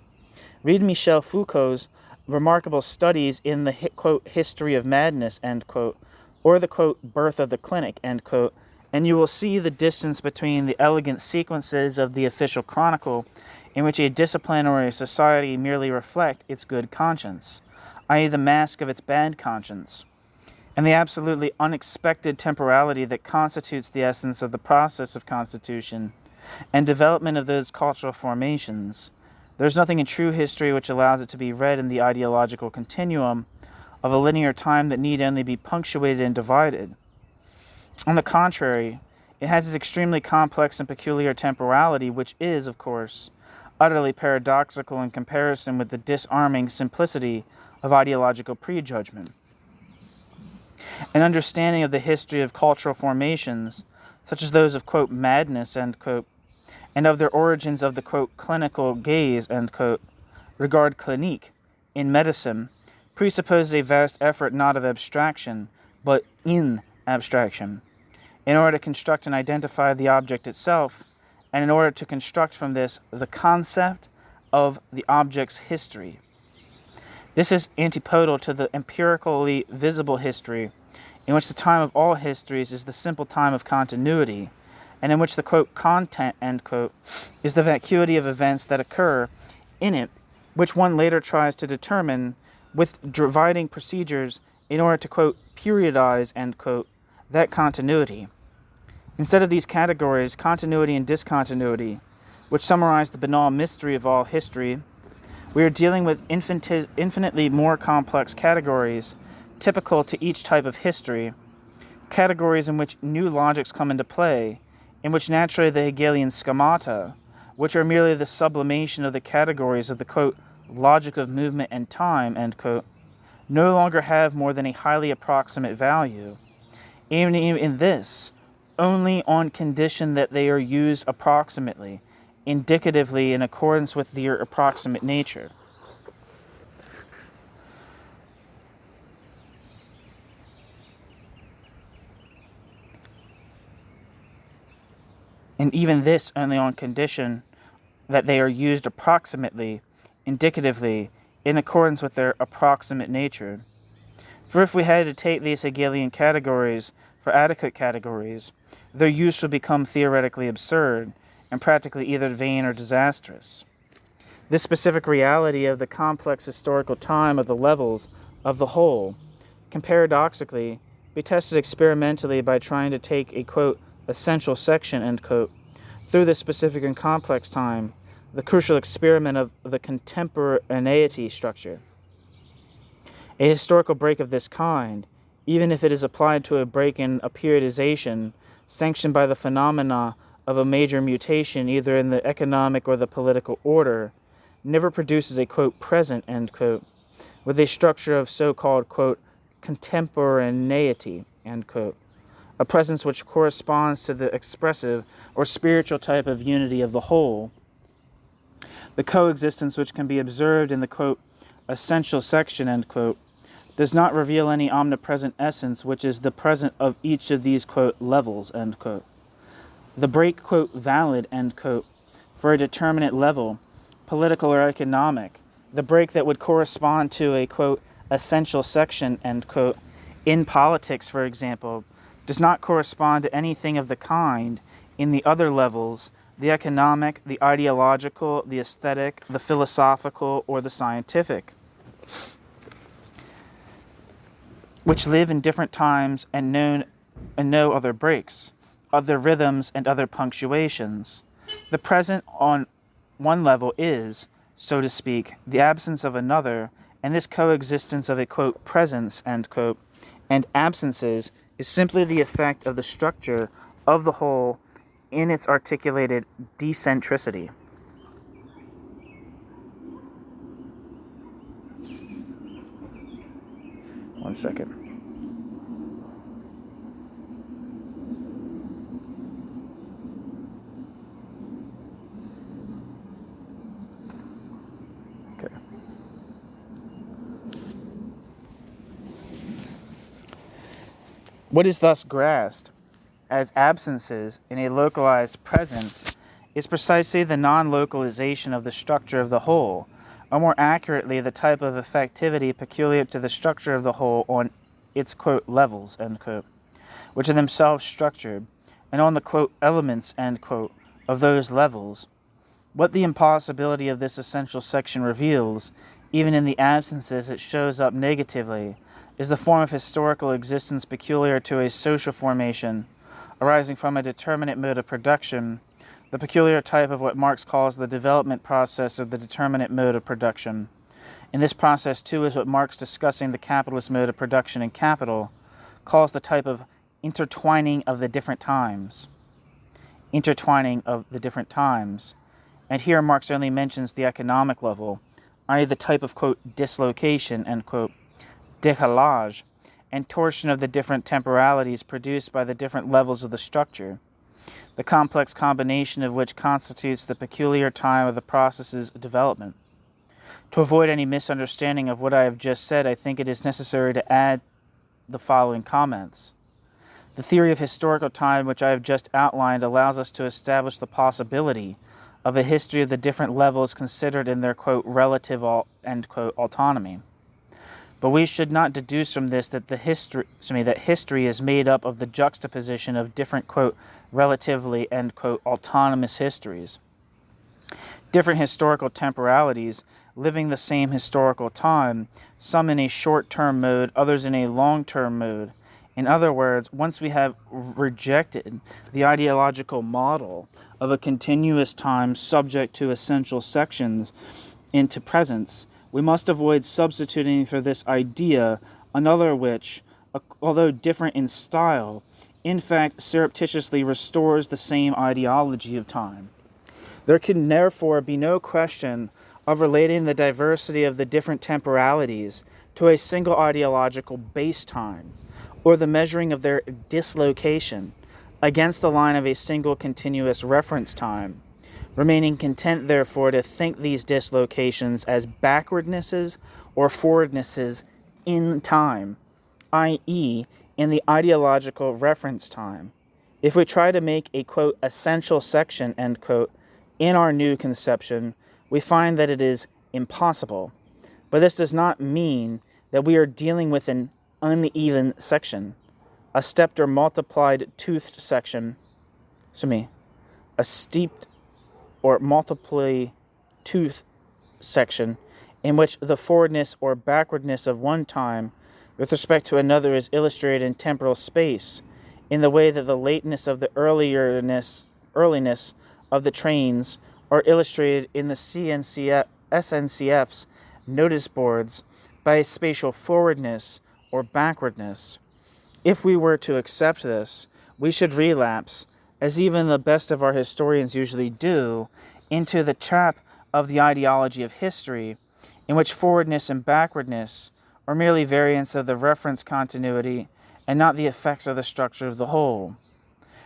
Read Michel Foucault's remarkable studies in the, quote, history of madness, end quote, or the, quote, birth of the clinic, end quote, and you will see the distance between the elegant sequences of the official chronicle, in which a disciplinary society merely reflect its good conscience, i.e. the mask of its bad conscience, and the absolutely unexpected temporality that constitutes the essence of the process of constitution and development of those cultural formations. There is nothing in true history which allows it to be read in the ideological continuum of a linear time that need only be punctuated and divided. On the contrary, it has its extremely complex and peculiar temporality, which is, of course, utterly paradoxical in comparison with the disarming simplicity of ideological prejudgment. An understanding of the history of cultural formations, such as those of, quote, madness, end quote, and of their origins of the, quote, clinical gaze, end quote, regard clinique, in medicine, presupposes a vast effort not of abstraction, but in abstraction. in order to construct and identify the object itself, and in order to construct from this the concept of the object's history. This is antipodal to the empirically visible history, in which the time of all histories is the simple time of continuity, and in which the, quote, content, end quote, is the vacuity of events that occur in it, which one later tries to determine with dividing procedures in order to, quote, periodize, end quote, that continuity. Instead of these categories, continuity and discontinuity, which summarize the banal mystery of all history, we are dealing with infinitely more complex categories, typical to each type of history, categories in which new logics come into play, in which naturally the Hegelian schemata, which are merely the sublimation of the categories of the, quote, logic of movement and time, end quote, no longer have more than a highly approximate value, even in this, only on condition that they are used approximately, indicatively in accordance with their approximate nature. And even this only on condition that they are used approximately, indicatively, in accordance with their approximate nature. For if we had to take these Hegelian categories for adequate categories, their use would become theoretically absurd, and practically either vain or disastrous. This specific reality of the complex historical time of the levels of the whole can paradoxically be tested experimentally by trying to take a, quote, essential section, end quote, through this specific and complex time, the crucial experiment of the contemporaneity structure. A historical break of this kind, even if it is applied to a break in a periodization sanctioned by the phenomena of a major mutation either in the economic or the political order, never produces a, quote, present, end quote, with a structure of so-called, quote, contemporaneity, end quote, a presence which corresponds to the expressive or spiritual type of unity of the whole. The coexistence which can be observed in the, quote, essential section, end quote, does not reveal any omnipresent essence which is the present of each of these, quote, levels, end quote. The break, quote, valid, end quote, for a determinate level, political or economic, the break that would correspond to a, quote, essential section, end quote, in politics, for example, does not correspond to anything of the kind in the other levels, the economic, the ideological, the aesthetic, the philosophical, or the scientific, which live in different times and know other breaks, other rhythms, and other punctuations. The present on one level is, so to speak, the absence of another, and this coexistence of a, quote, presence, end quote, and absences is simply the effect of the structure of the whole in its articulated decentricity. One second. Okay. What is thus grasped as absences in a localized presence is precisely the non-localization of the structure of the whole, or more accurately, the type of effectivity peculiar to the structure of the whole on its, quote, levels, end quote, which are themselves structured, and on the, quote, elements, end quote, of those levels. What the impossibility of this essential section reveals, even in the absences it shows up negatively, is the form of historical existence peculiar to a social formation, arising from a determinate mode of production, the peculiar type of what Marx calls the development process of the determinate mode of production. In this process, too, is what Marx, discussing the capitalist mode of production in Capital, calls the type of intertwining of the different times. Intertwining of the different times. And here Marx only mentions the economic level, i.e. the type of, quote, dislocation, end quote, décalage, and torsion of the different temporalities produced by the different levels of the structure, the complex combination of which constitutes the peculiar time of the process's development. To avoid any misunderstanding of what I have just said, I think it is necessary to add the following comments. The theory of historical time, which I have just outlined, allows us to establish the possibility of a history of the different levels considered in their, quote, relative, end quote, autonomy. But we should not deduce from this that history is made up of the juxtaposition of different, quote, relatively, end quote, autonomous histories. Different historical temporalities living the same historical time, some in a short-term mode, others in a long-term mode. In other words, once we have rejected the ideological model of a continuous time subject to essential sections into presence, we must avoid substituting for this idea another which, although different in style, in fact surreptitiously restores the same ideology of time. There can therefore be no question of relating the diversity of the different temporalities to a single ideological base time, or the measuring of their dislocation against the line of a single continuous reference time, remaining content, therefore, to think these dislocations as backwardnesses or forwardnesses in time, i.e., in the ideological reference time. If we try to make a, quote, essential section, end quote, in our new conception, we find that it is impossible. But this does not mean that we are dealing with an uneven section, a stepped or multiplied toothed section, a steeped or multiply tooth section, in which the forwardness or backwardness of one time with respect to another is illustrated in temporal space, in the way that the lateness of the earliness of the trains are illustrated in the SNCF's notice boards by a spatial forwardness or backwardness. If we were to accept this, we should relapse, as even the best of our historians usually do, into the trap of the ideology of history, in which forwardness and backwardness are merely variants of the reference continuity and not the effects of the structure of the whole.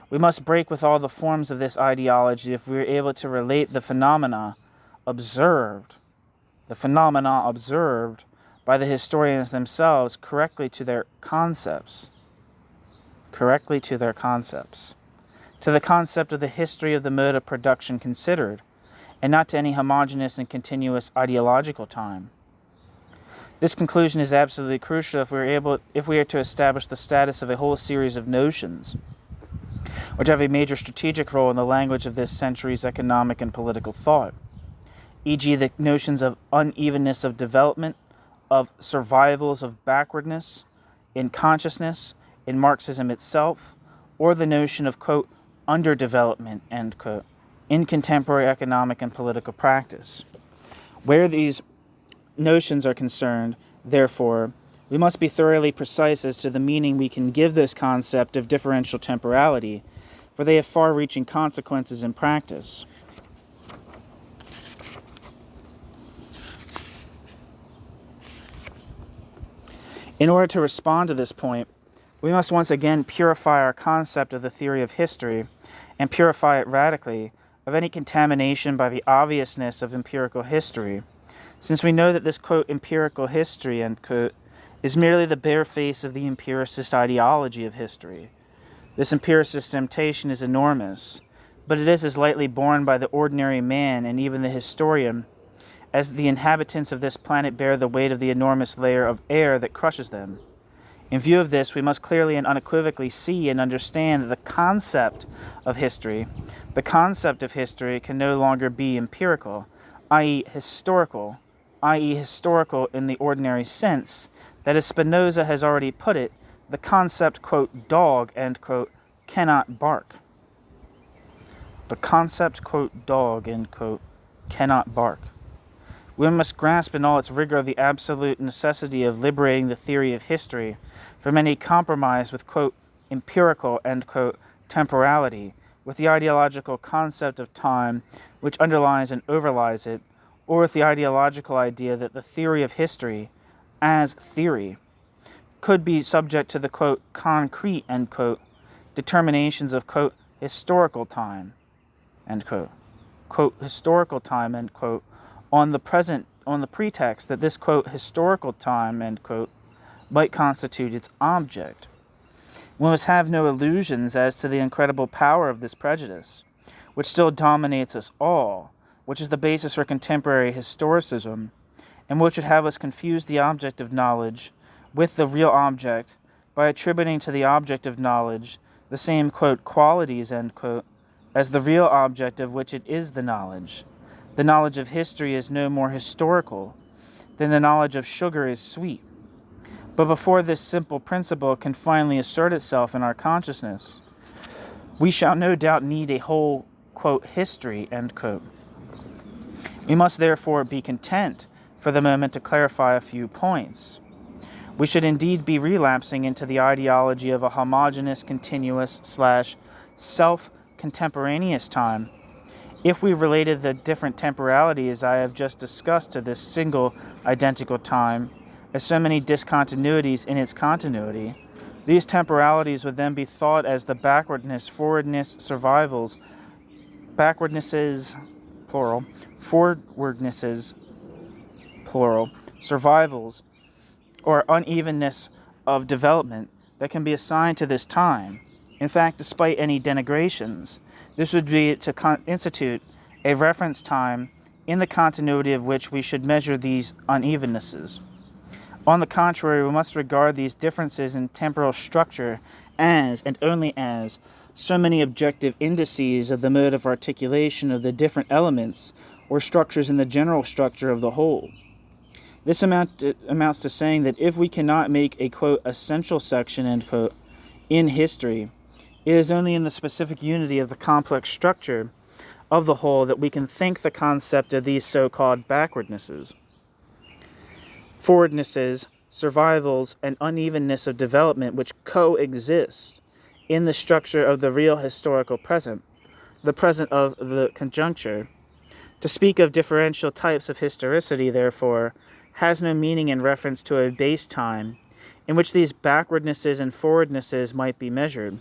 We must break with all the forms of this ideology if we are able to relate the phenomena observed by the historians themselves correctly to their concepts, to the concept of the history of the mode of production considered, and not to any homogeneous and continuous ideological time. This conclusion is absolutely crucial if we are to establish the status of a whole series of notions which have a major strategic role in the language of this century's economic and political thought, e.g. the notions of unevenness of development, of survivals of backwardness in consciousness, in Marxism itself, or the notion of, quote, underdevelopment, end quote, in contemporary economic and political practice. Where these notions are concerned, therefore, we must be thoroughly precise as to the meaning we can give this concept of differential temporality, for they have far-reaching consequences in practice. In order to respond to this point, we must once again purify our concept of the theory of history, and purify it radically, of any contamination by the obviousness of empirical history, since we know that this, quote, empirical history, end quote, is merely the bare face of the empiricist ideology of history. This empiricist temptation is enormous, but it is as lightly borne by the ordinary man and even the historian as the inhabitants of this planet bear the weight of the enormous layer of air that crushes them. In view of this, we must clearly and unequivocally see and understand that the concept of history can no longer be empirical, i.e. historical in the ordinary sense, that as Spinoza has already put it, the concept, quote, dog, end quote, cannot bark. The concept, quote, dog, end quote, cannot bark. We must grasp in all its rigor the absolute necessity of liberating the theory of history from any compromise with, quote, empirical, end quote, temporality, with the ideological concept of time which underlies and overlies it, or with the ideological idea that the theory of history, as theory, could be subject to the, quote, concrete, end quote, determinations of, quote, historical time, end quote, historical time, end quote, on the pretext that this, quote, historical time, end quote, might constitute its object. We must have no illusions as to the incredible power of this prejudice, which still dominates us all, which is the basis for contemporary historicism, and which would have us confuse the object of knowledge with the real object by attributing to the object of knowledge the same, quote, qualities, end quote, as the real object of which it is the knowledge. The knowledge of history is no more historical than the knowledge of sugar is sweet. But before this simple principle can finally assert itself in our consciousness, we shall no doubt need a whole, quote, history, end quote. We must therefore be content for the moment to clarify a few points. We should indeed be relapsing into the ideology of a homogeneous, continuous / self-contemporaneous time if we related the different temporalities I have just discussed to this single identical time as so many discontinuities in its continuity. These temporalities would then be thought as the backwardness, forwardness, survivals, backwardnesses, plural, forwardnesses, plural, survivals, or unevenness of development that can be assigned to this time. In fact, despite any denigrations, this would be to institute a reference time in the continuity of which we should measure these unevennesses. On the contrary, we must regard these differences in temporal structure as, and only as, so many objective indices of the mode of articulation of the different elements or structures in the general structure of the whole. This amounts to saying that if we cannot make a, quote, essential section, end quote, in history, it is only in the specific unity of the complex structure of the whole that we can think the concept of these so-called backwardnesses, forwardnesses, survivals, and unevenness of development which coexist in the structure of the real historical present, the present of the conjuncture. To speak of differential types of historicity, therefore, has no meaning in reference to a base time in which these backwardnesses and forwardnesses might be measured.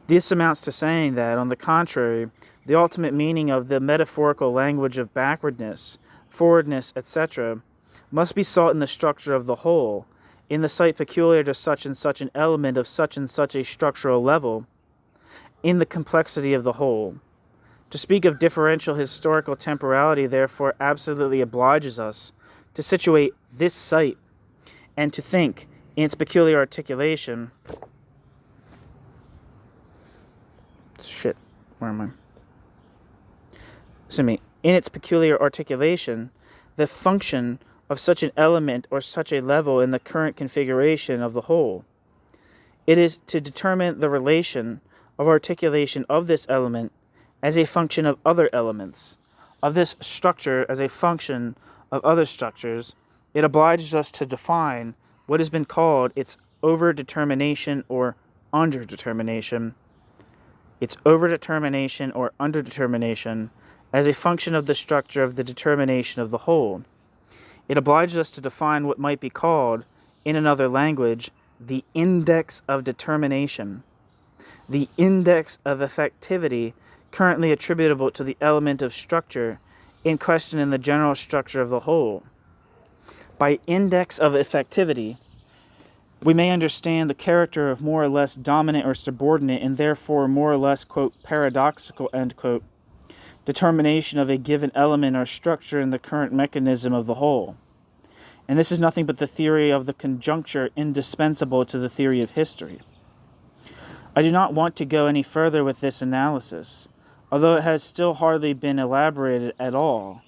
This amounts to saying that, on the contrary, the ultimate meaning of the metaphorical language of backwardness, forwardness, etc., must be sought in the structure of the whole, in the site peculiar to such and such an element of such and such a structural level, in the complexity of the whole. To speak of differential historical temporality, therefore, absolutely obliges us to situate this site and to think, in its peculiar articulation, in its peculiar articulation, the function of such an element or such a level in the current configuration of the whole. It is to determine the relation of articulation of this element as a function of other elements, of this structure as a function of other structures. It obliges us to define what has been called its overdetermination or underdetermination. Its overdetermination or underdetermination as a function of the structure of the determination of the whole. It obliges us to define what might be called, in another language, the index of determination, the index of effectivity currently attributable to the element of structure in question in the general structure of the whole. By index of effectivity, we may understand the character of more or less dominant or subordinate and therefore more or less, quote, paradoxical, end quote, determination of a given element or structure in the current mechanism of the whole. And this is nothing but the theory of the conjuncture indispensable to the theory of history. I do not want to go any further with this analysis, although it has still hardly been elaborated at all.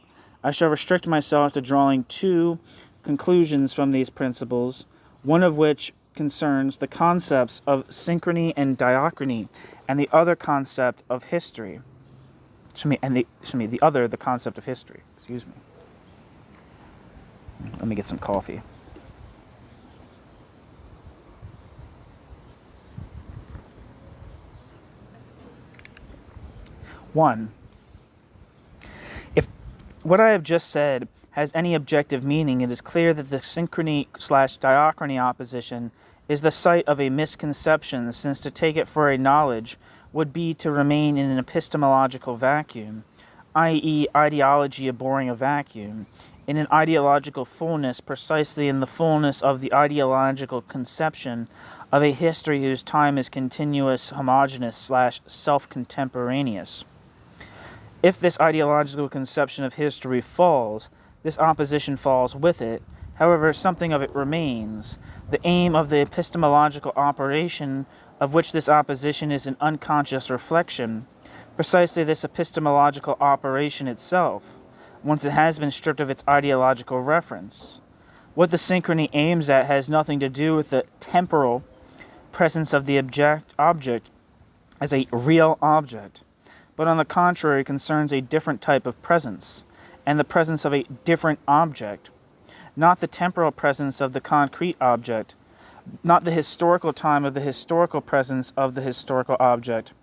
I shall restrict myself to drawing two conclusions from these principles, one of which concerns the concepts of synchrony and diachrony, and the other concept of history. The concept of history. Excuse me. Let me get some coffee. One, if what I have just said has any objective meaning, it is clear that the synchrony/diachrony opposition is the site of a misconception, since to take it for a knowledge would be to remain in an epistemological vacuum, i.e., ideology abhorring a vacuum, in an ideological fullness, precisely in the fullness of the ideological conception of a history whose time is continuous, homogeneous / self-contemporaneous. If this ideological conception of history falls, this opposition falls with it. However, something of it remains. The aim of the epistemological operation, of which this opposition is an unconscious reflection, precisely this epistemological operation itself, once it has been stripped of its ideological reference. What the synchrony aims at has nothing to do with the temporal presence of the object as a real object, but on the contrary concerns a different type of presence, and the presence of a different object, not the temporal presence of the concrete object, not the historical time of the historical presence of the historical object,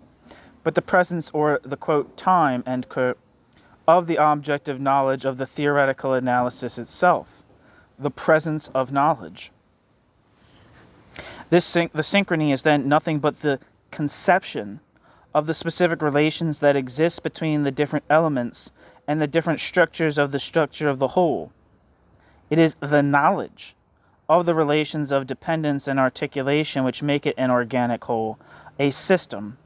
but the presence or the, quote, time, end quote, of the objective knowledge of the theoretical analysis itself, the presence of knowledge. The synchrony is then nothing but the conception of the specific relations that exist between the different elements and the different structures of the structure of the whole. It is the knowledge of the relations of dependence and articulation which make it an organic whole, a system.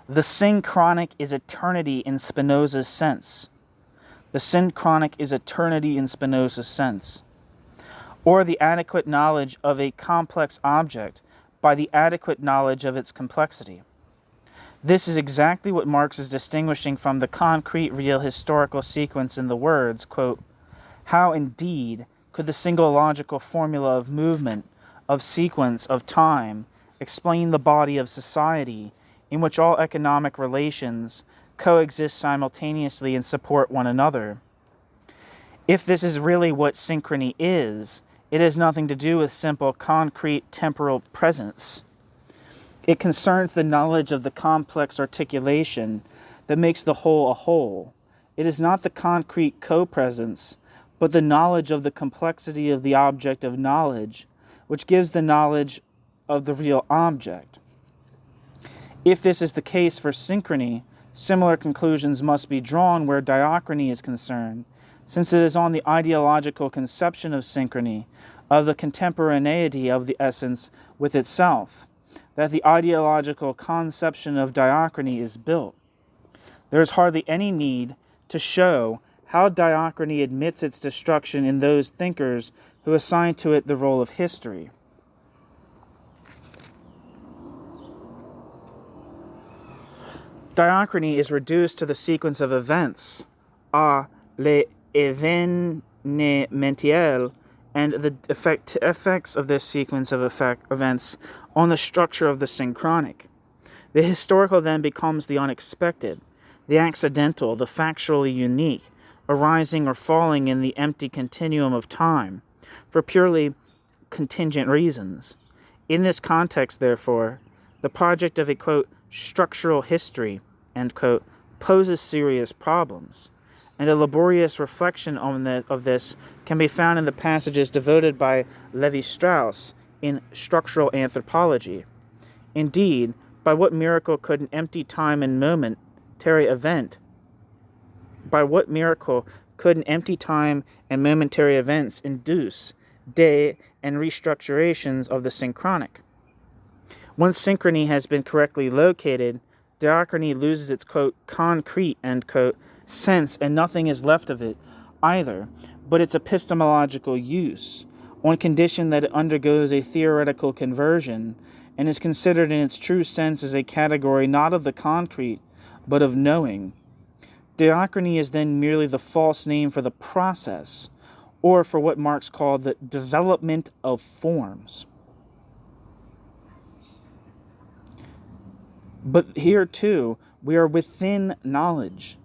The synchronic is eternity in Spinoza's sense. The synchronic is eternity in Spinoza's sense, or the adequate knowledge of a complex object by the adequate knowledge of its complexity. This is exactly what Marx is distinguishing from the concrete real historical sequence in the words, quote, how indeed could the single logical formula of movement, of sequence, of time, explain the body of society in which all economic relations coexist simultaneously and support one another? If this is really what synchrony is, it has nothing to do with simple concrete temporal presence. It concerns the knowledge of the complex articulation that makes the whole a whole. It is not the concrete co-presence, but the knowledge of the complexity of the object of knowledge, which gives the knowledge of the real object. If this is the case for synchrony, similar conclusions must be drawn where diachrony is concerned, since it is on the ideological conception of synchrony, of the contemporaneity of the essence with itself, that the ideological conception of diachrony is built. There is hardly any need to show how diachrony admits its destruction in those thinkers who assign to it the role of history. Diachrony is reduced to the sequence of events, à l'événementiel, and the effects of this sequence of events on the structure of the synchronic. The historical then becomes the unexpected, the accidental, the factually unique, arising or falling in the empty continuum of time, for purely contingent reasons. In this context, therefore, the project of a, quote, structural history, end quote, poses serious problems, and a laborious reflection of this can be found in the passages devoted by Levi-Strauss in Structural Anthropology. Indeed, by what miracle could an empty time and momentary events induce day and restructurations of the synchronic? Once synchrony has been correctly located, diachrony loses its, quote, concrete, end quote, sense, and nothing is left of it either but its epistemological use, on condition that it undergoes a theoretical conversion and is considered in its true sense as a category not of the concrete, but of knowing. Diachrony is then merely the false name for the process, or for what Marx called the development of forms. But here, too, we are within knowledge,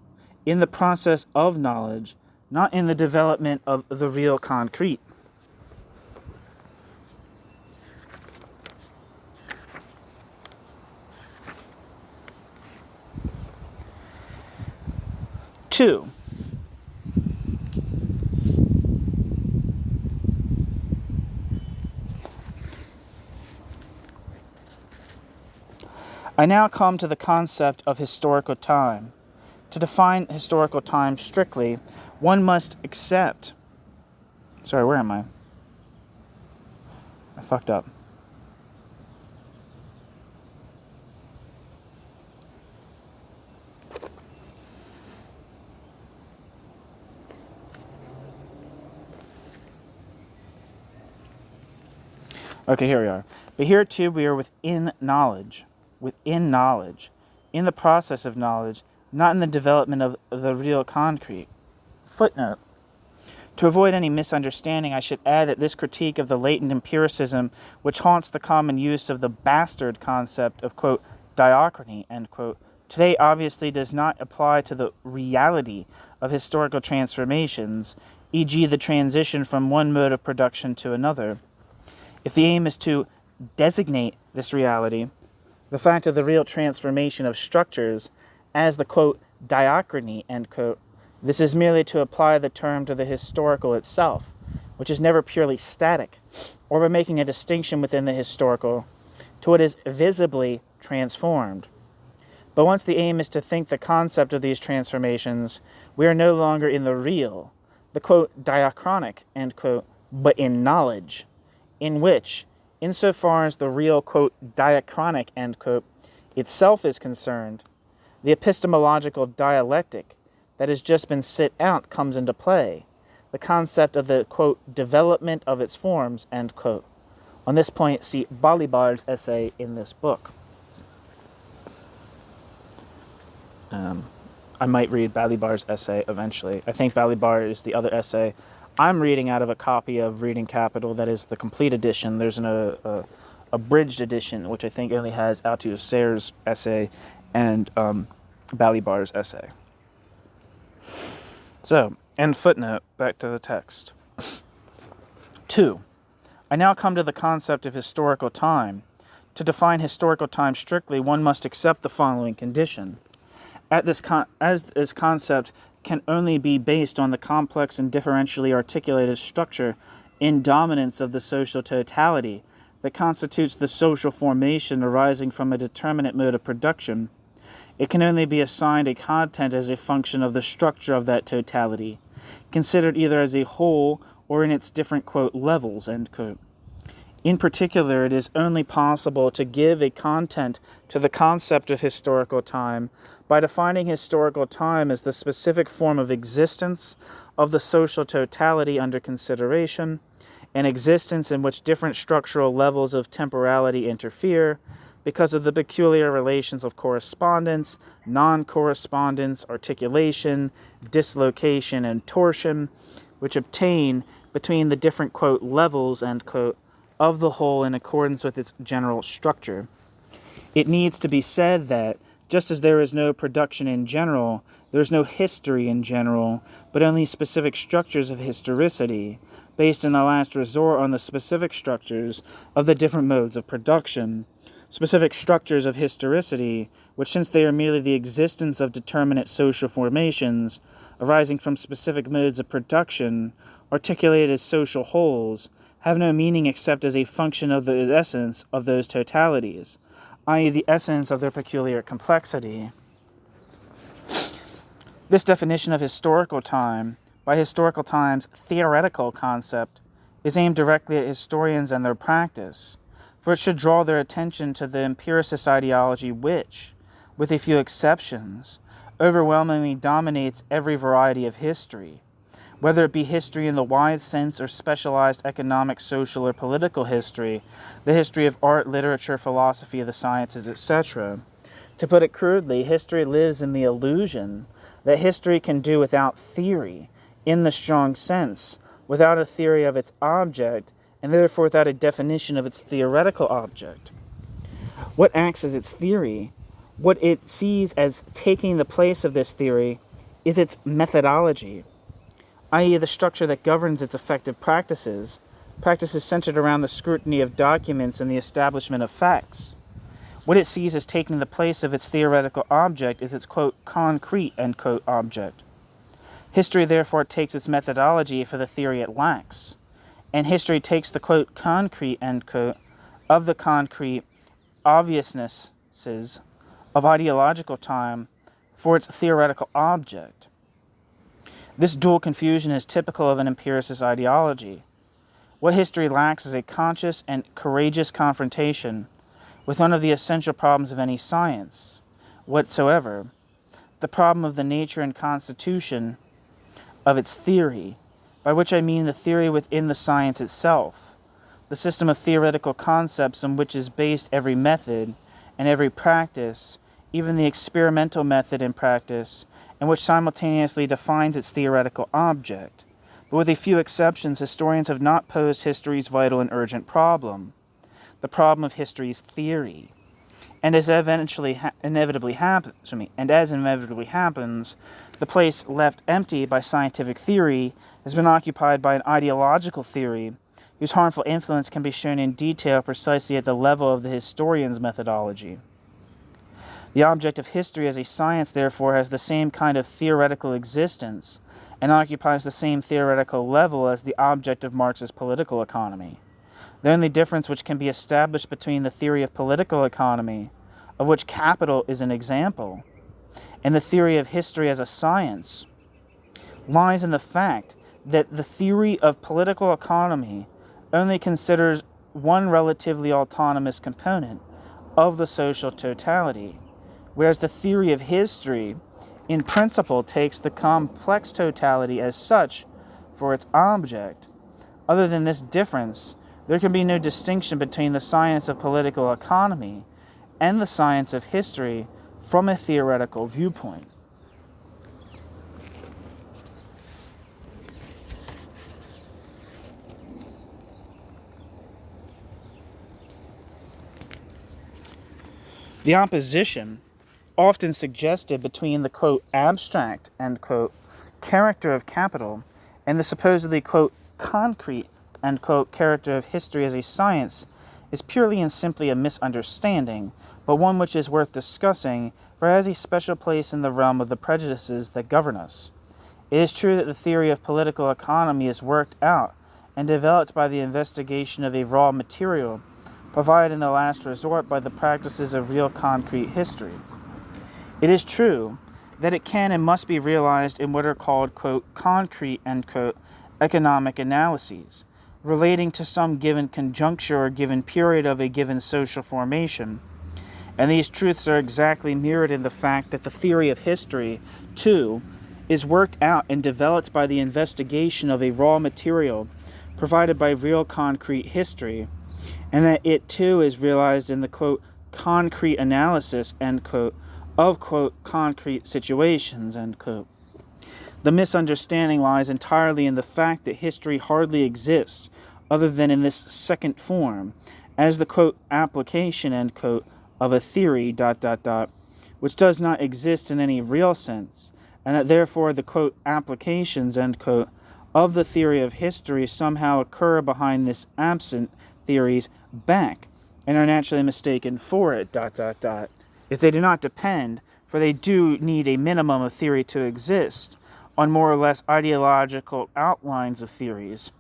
in the process of knowledge, not in the development of the real concrete. Two, I now come to the concept of historical time. To define historical time strictly, one must accept... Sorry, where am I? I fucked up. Okay, here we are. But here too we are within knowledge, in the process of knowledge, not in the development of the real concrete. Footnote. To avoid any misunderstanding, I should add that this critique of the latent empiricism which haunts the common use of the bastard concept of, quote, diachrony, end quote, today obviously does not apply to the reality of historical transformations, e.g. the transition from one mode of production to another. If the aim is to designate this reality, the fact of the real transformation of structures as the, quote, diachrony, end quote, this is merely to apply the term to the historical itself, which is never purely static, or by making a distinction within the historical to what is visibly transformed. But once the aim is to think the concept of these transformations, we are no longer in the real, the, quote, diachronic, end quote, but in knowledge, in which, insofar as the real, quote, diachronic, end quote, itself is concerned, the epistemological dialectic that has just been set out comes into play, the concept of the, quote, development of its forms, end quote. On this point, see Balibar's essay in this book. I might read Balibar's essay eventually. I think Balibar is the other essay. I'm reading out of a copy of Reading Capital that is the complete edition. There's an abridged edition, which I think only has Althusser's essay and Balibar's essay. So, end footnote, back to the text. 2. I now come to the concept of historical time. To define historical time strictly, one must accept the following condition. As this concept can only be based on the complex and differentially articulated structure in dominance of the social totality that constitutes the social formation arising from a determinate mode of production, it can only be assigned a content as a function of the structure of that totality, considered either as a whole or in its different, quote, levels, end quote. In particular, it is only possible to give a content to the concept of historical time by defining historical time as the specific form of existence of the social totality under consideration, an existence in which different structural levels of temporality interfere because of the peculiar relations of correspondence, non-correspondence, articulation, dislocation, and torsion, which obtain between the different, quote, levels, end quote, of the whole in accordance with its general structure. It needs to be said that, just as there is no production in general, there is no history in general, but only specific structures of historicity, based in the last resort on the specific structures of the different modes of production. Specific structures of historicity, which, since they are merely the existence of determinate social formations, arising from specific modes of production, articulated as social wholes, have no meaning except as a function of the essence of those totalities, i.e. the essence of their peculiar complexity. This definition of historical time, by historical time's theoretical concept, is aimed directly at historians and their practice, for it should draw their attention to the empiricist ideology which, with a few exceptions, overwhelmingly dominates every variety of history, whether it be history in the wide sense or specialized economic, social, or political history, the history of art, literature, philosophy, the sciences, etc. To put it crudely, history lives in the illusion that history can do without theory, in the strong sense, without a theory of its object, and therefore without a definition of its theoretical object. What acts as its theory, what it sees as taking the place of this theory, is its methodology, i.e. the structure that governs its effective practices centered around the scrutiny of documents and the establishment of facts. What it sees as taking the place of its theoretical object is its, quote, concrete, end quote, object. History therefore takes its methodology for the theory it lacks, and history takes the, quote, concrete, end quote, of the concrete obviousnesses of ideological time for its theoretical object. This dual confusion is typical of an empiricist ideology. What history lacks is a conscious and courageous confrontation with one of the essential problems of any science whatsoever, the problem of the nature and constitution of its theory, by which I mean the theory within the science itself, the system of theoretical concepts on which is based every method and every practice, even the experimental method and practice, and which simultaneously defines its theoretical object. But with a few exceptions, historians have not posed history's vital and urgent problem, the problem of history's theory. And as inevitably happens, the place left empty by scientific theory has been occupied by an ideological theory whose harmful influence can be shown in detail precisely at the level of the historian's methodology. The object of history as a science, therefore, has the same kind of theoretical existence and occupies the same theoretical level as the object of Marx's political economy. The only difference which can be established between the theory of political economy, of which capital is an example, and the theory of history as a science, lies in the fact that the theory of political economy only considers one relatively autonomous component of the social totality, whereas the theory of history, in principle, takes the complex totality as such for its object. Other than this difference, there can be no distinction between the science of political economy and the science of history from a theoretical viewpoint. The opposition often suggested between the, quote, abstract, end quote, character of capital and the supposedly, quote, concrete, end quote, character of history as a science is purely and simply a misunderstanding, but one which is worth discussing, for it has a special place in the realm of the prejudices that govern us. It is true that the theory of political economy is worked out and developed by the investigation of a raw material, provided in the last resort by the practices of real concrete history. It is true that it can and must be realized in what are called, quote, concrete, end quote, economic analyses, relating to some given conjuncture or given period of a given social formation. And these truths are exactly mirrored in the fact that the theory of history, too, is worked out and developed by the investigation of a raw material provided by real concrete history, and that it, too, is realized in the, quote, concrete analysis, end quote, of, quote, concrete situations, end quote. The misunderstanding lies entirely in the fact that history hardly exists other than in this second form, as the, quote, application, end quote, of a theory, which does not exist in any real sense, and that therefore the, quote, applications, end quote, of the theory of history somehow occur behind this absent theory's back, and are naturally mistaken for it, if they do not depend, for they do need a minimum of theory to exist, on more or less ideological outlines of theories.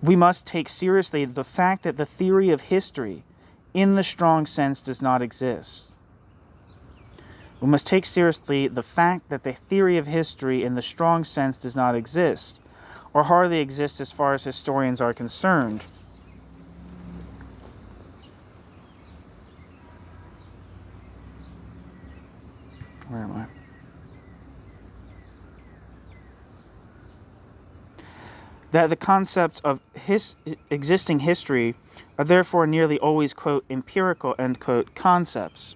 We must take seriously the fact that the theory of history, in the strong sense, does not exist. We must take seriously the fact that the theory of history, in the strong sense, does not exist, or hardly exist as far as historians are concerned. Where am I? That the concepts of existing history are therefore nearly always, quote, empirical, end quote, concepts,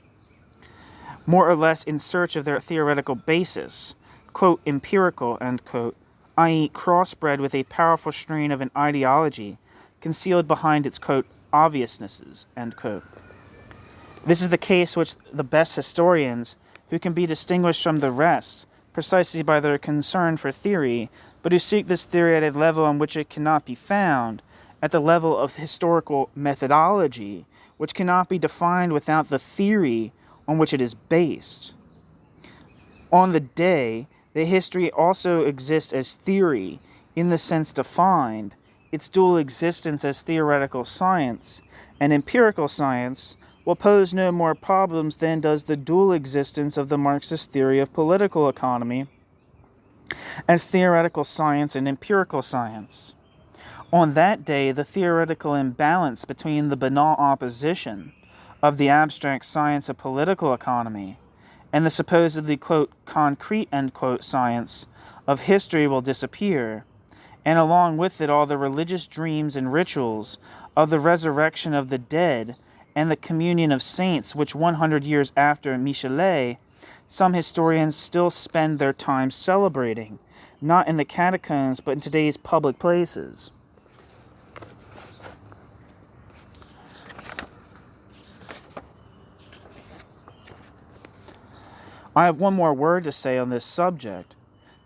more or less in search of their theoretical basis, quote, empirical, end quote, i.e. crossbred with a powerful strain of an ideology concealed behind its, quote, obviousnesses, end quote. This is the case which the best historians, who can be distinguished from the rest precisely by their concern for theory, but who seek this theory at a level on which it cannot be found, at the level of historical methodology, which cannot be defined without the theory on which it is based. On the day that history also exists as theory, in the sense defined, its dual existence as theoretical science and empirical science will pose no more problems than does the dual existence of the Marxist theory of political economy as theoretical science and empirical science. On that day, the theoretical imbalance between the banal opposition of the abstract science of political economy and the supposedly, quote, concrete, end quote, science of history will disappear, and along with it all the religious dreams and rituals of the resurrection of the dead and the communion of saints, which 100 years after Michelet, some historians still spend their time celebrating, not in the catacombs, but in today's public places. I have one more word to say on this subject.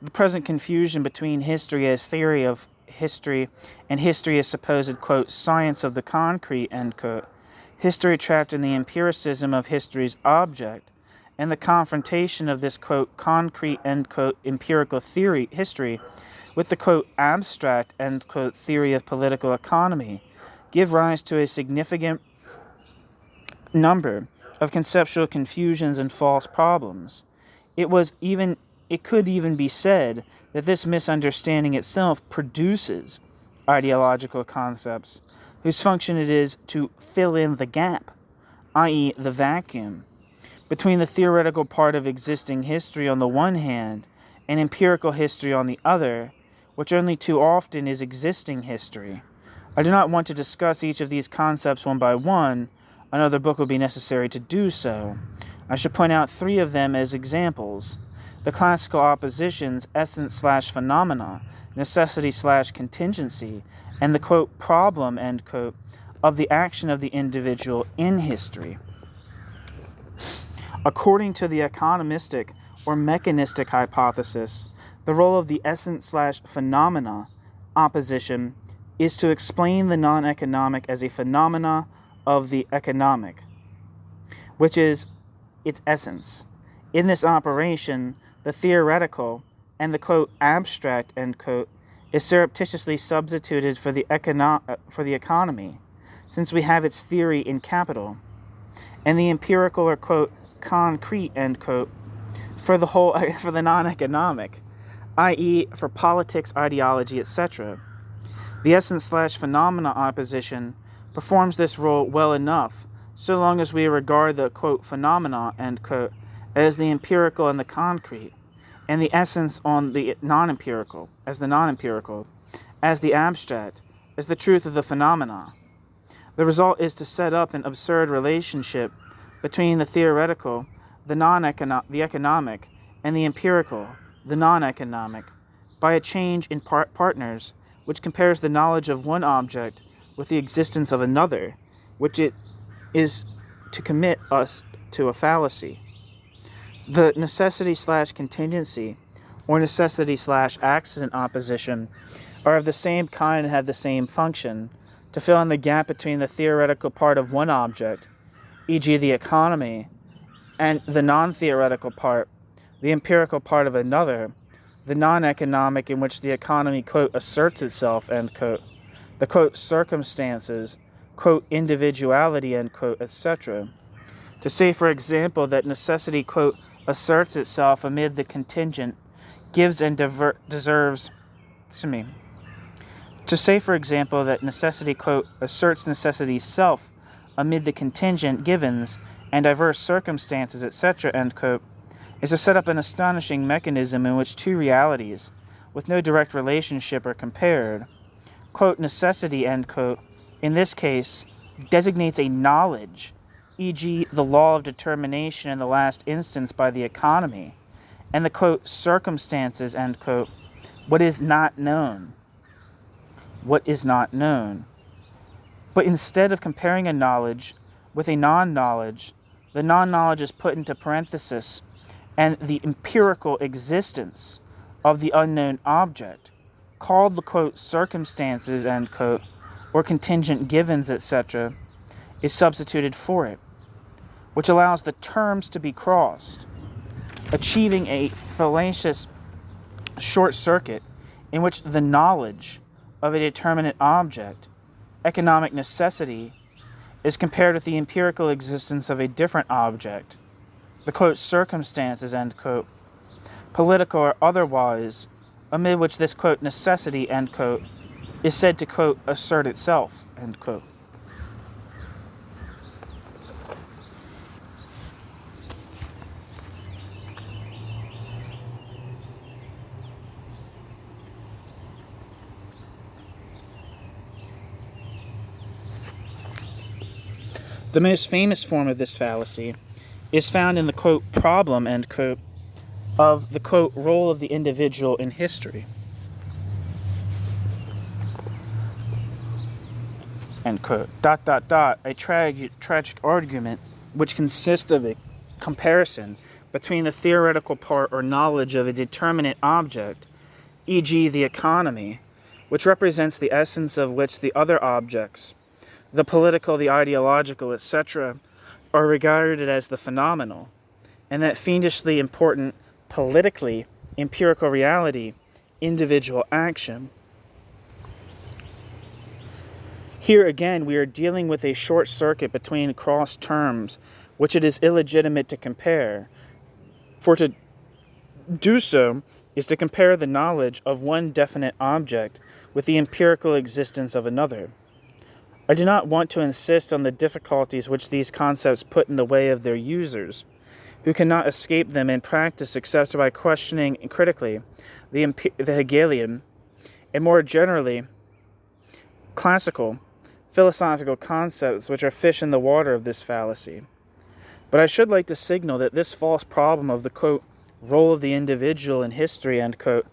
The present confusion between history as theory of history and history as supposed, quote, science of the concrete, end quote, history trapped in the empiricism of history's object, and the confrontation of this, quote, concrete, end quote, empirical theory, history, with the, quote, abstract, end quote, theory of political economy, give rise to a significant number of conceptual confusions and false problems. It could even be said that this misunderstanding itself produces ideological concepts whose function it is to fill in the gap, i.e. the vacuum, between the theoretical part of existing history on the one hand and empirical history on the other, which only too often is existing history. I do not want to discuss each of these concepts one by one. Another book will be necessary to do so. I should point out three of them as examples. The classical oppositions, essence/phenomena, necessity/contingency, and the, quote, problem, end quote, of the action of the individual in history. According to the economistic or mechanistic hypothesis, the role of the essence/phenomena opposition is to explain the non-economic as a phenomena of the economic, which is its essence. In this operation, the theoretical and the, quote, abstract, end quote, is surreptitiously substituted for the economy, since we have its theory in capital, and the empirical or, quote, concrete, end quote, for the non-economic, i.e. for politics, ideology, etc. The essence/phenomena opposition performs this role well enough, so long as we regard the, quote, phenomena, end quote, as the empirical and the concrete, and the essence on the non-empirical, as the abstract, as the truth of the phenomena. The result is to set up an absurd relationship between the theoretical, the economic, and the empirical, the non-economic, by a change in partners, which compares the knowledge of one object with the existence of another, which it is to commit us to a fallacy. The necessity/contingency or necessity/accident opposition are of the same kind and have the same function, to fill in the gap between the theoretical part of one object, e.g. the economy, and the non-theoretical part, the empirical part of another, the non-economic in which the economy, quote, asserts itself, end quote, the, quote, circumstances, quote, individuality, end quote, etc. To say, for example, that necessity, quote, asserts itself amid the contingent, gives and deserves, to say, for example, that necessity, quote, asserts necessity's self amid the contingent givens and diverse circumstances, etc., end quote, is to set up an astonishing mechanism in which two realities, with no direct relationship, are compared. Quote, necessity, end quote, in this case, designates a knowledge, e.g. the law of determination in the last instance by the economy, and the, quote, circumstances, end quote, what is not known. What is not known. But instead of comparing a knowledge with a non-knowledge, the non-knowledge is put into parenthesis, and the empirical existence of the unknown object, called the, quote, circumstances, end quote, or contingent givens, etc., is substituted for it, which allows the terms to be crossed, achieving a fallacious short circuit in which the knowledge of a determinate object, economic necessity, is compared with the empirical existence of a different object, the, quote, circumstances, end quote, political or otherwise, amid which this, quote, necessity, end quote, is said to, quote, assert itself, end quote. The most famous form of this fallacy is found in the, quote, problem, end quote, of the, quote, role of the individual in history, end quote. A tragic argument which consists of a comparison between the theoretical part or knowledge of a determinate object, e.g. the economy, which represents the essence of which the other objects, the political, the ideological, etc., are regarded as the phenomenal, and that fiendishly important politically empirical reality, individual action. Here again, we are dealing with a short circuit between cross terms, which it is illegitimate to compare. For to do so is to compare the knowledge of one definite object with the empirical existence of another. I do not want to insist on the difficulties which these concepts put in the way of their users, who cannot escape them in practice except by questioning critically the Hegelian, and more generally, classical, philosophical concepts which are fish in the water of this fallacy. But I should like to signal that this false problem of the, quote, role of the individual in history, end quote,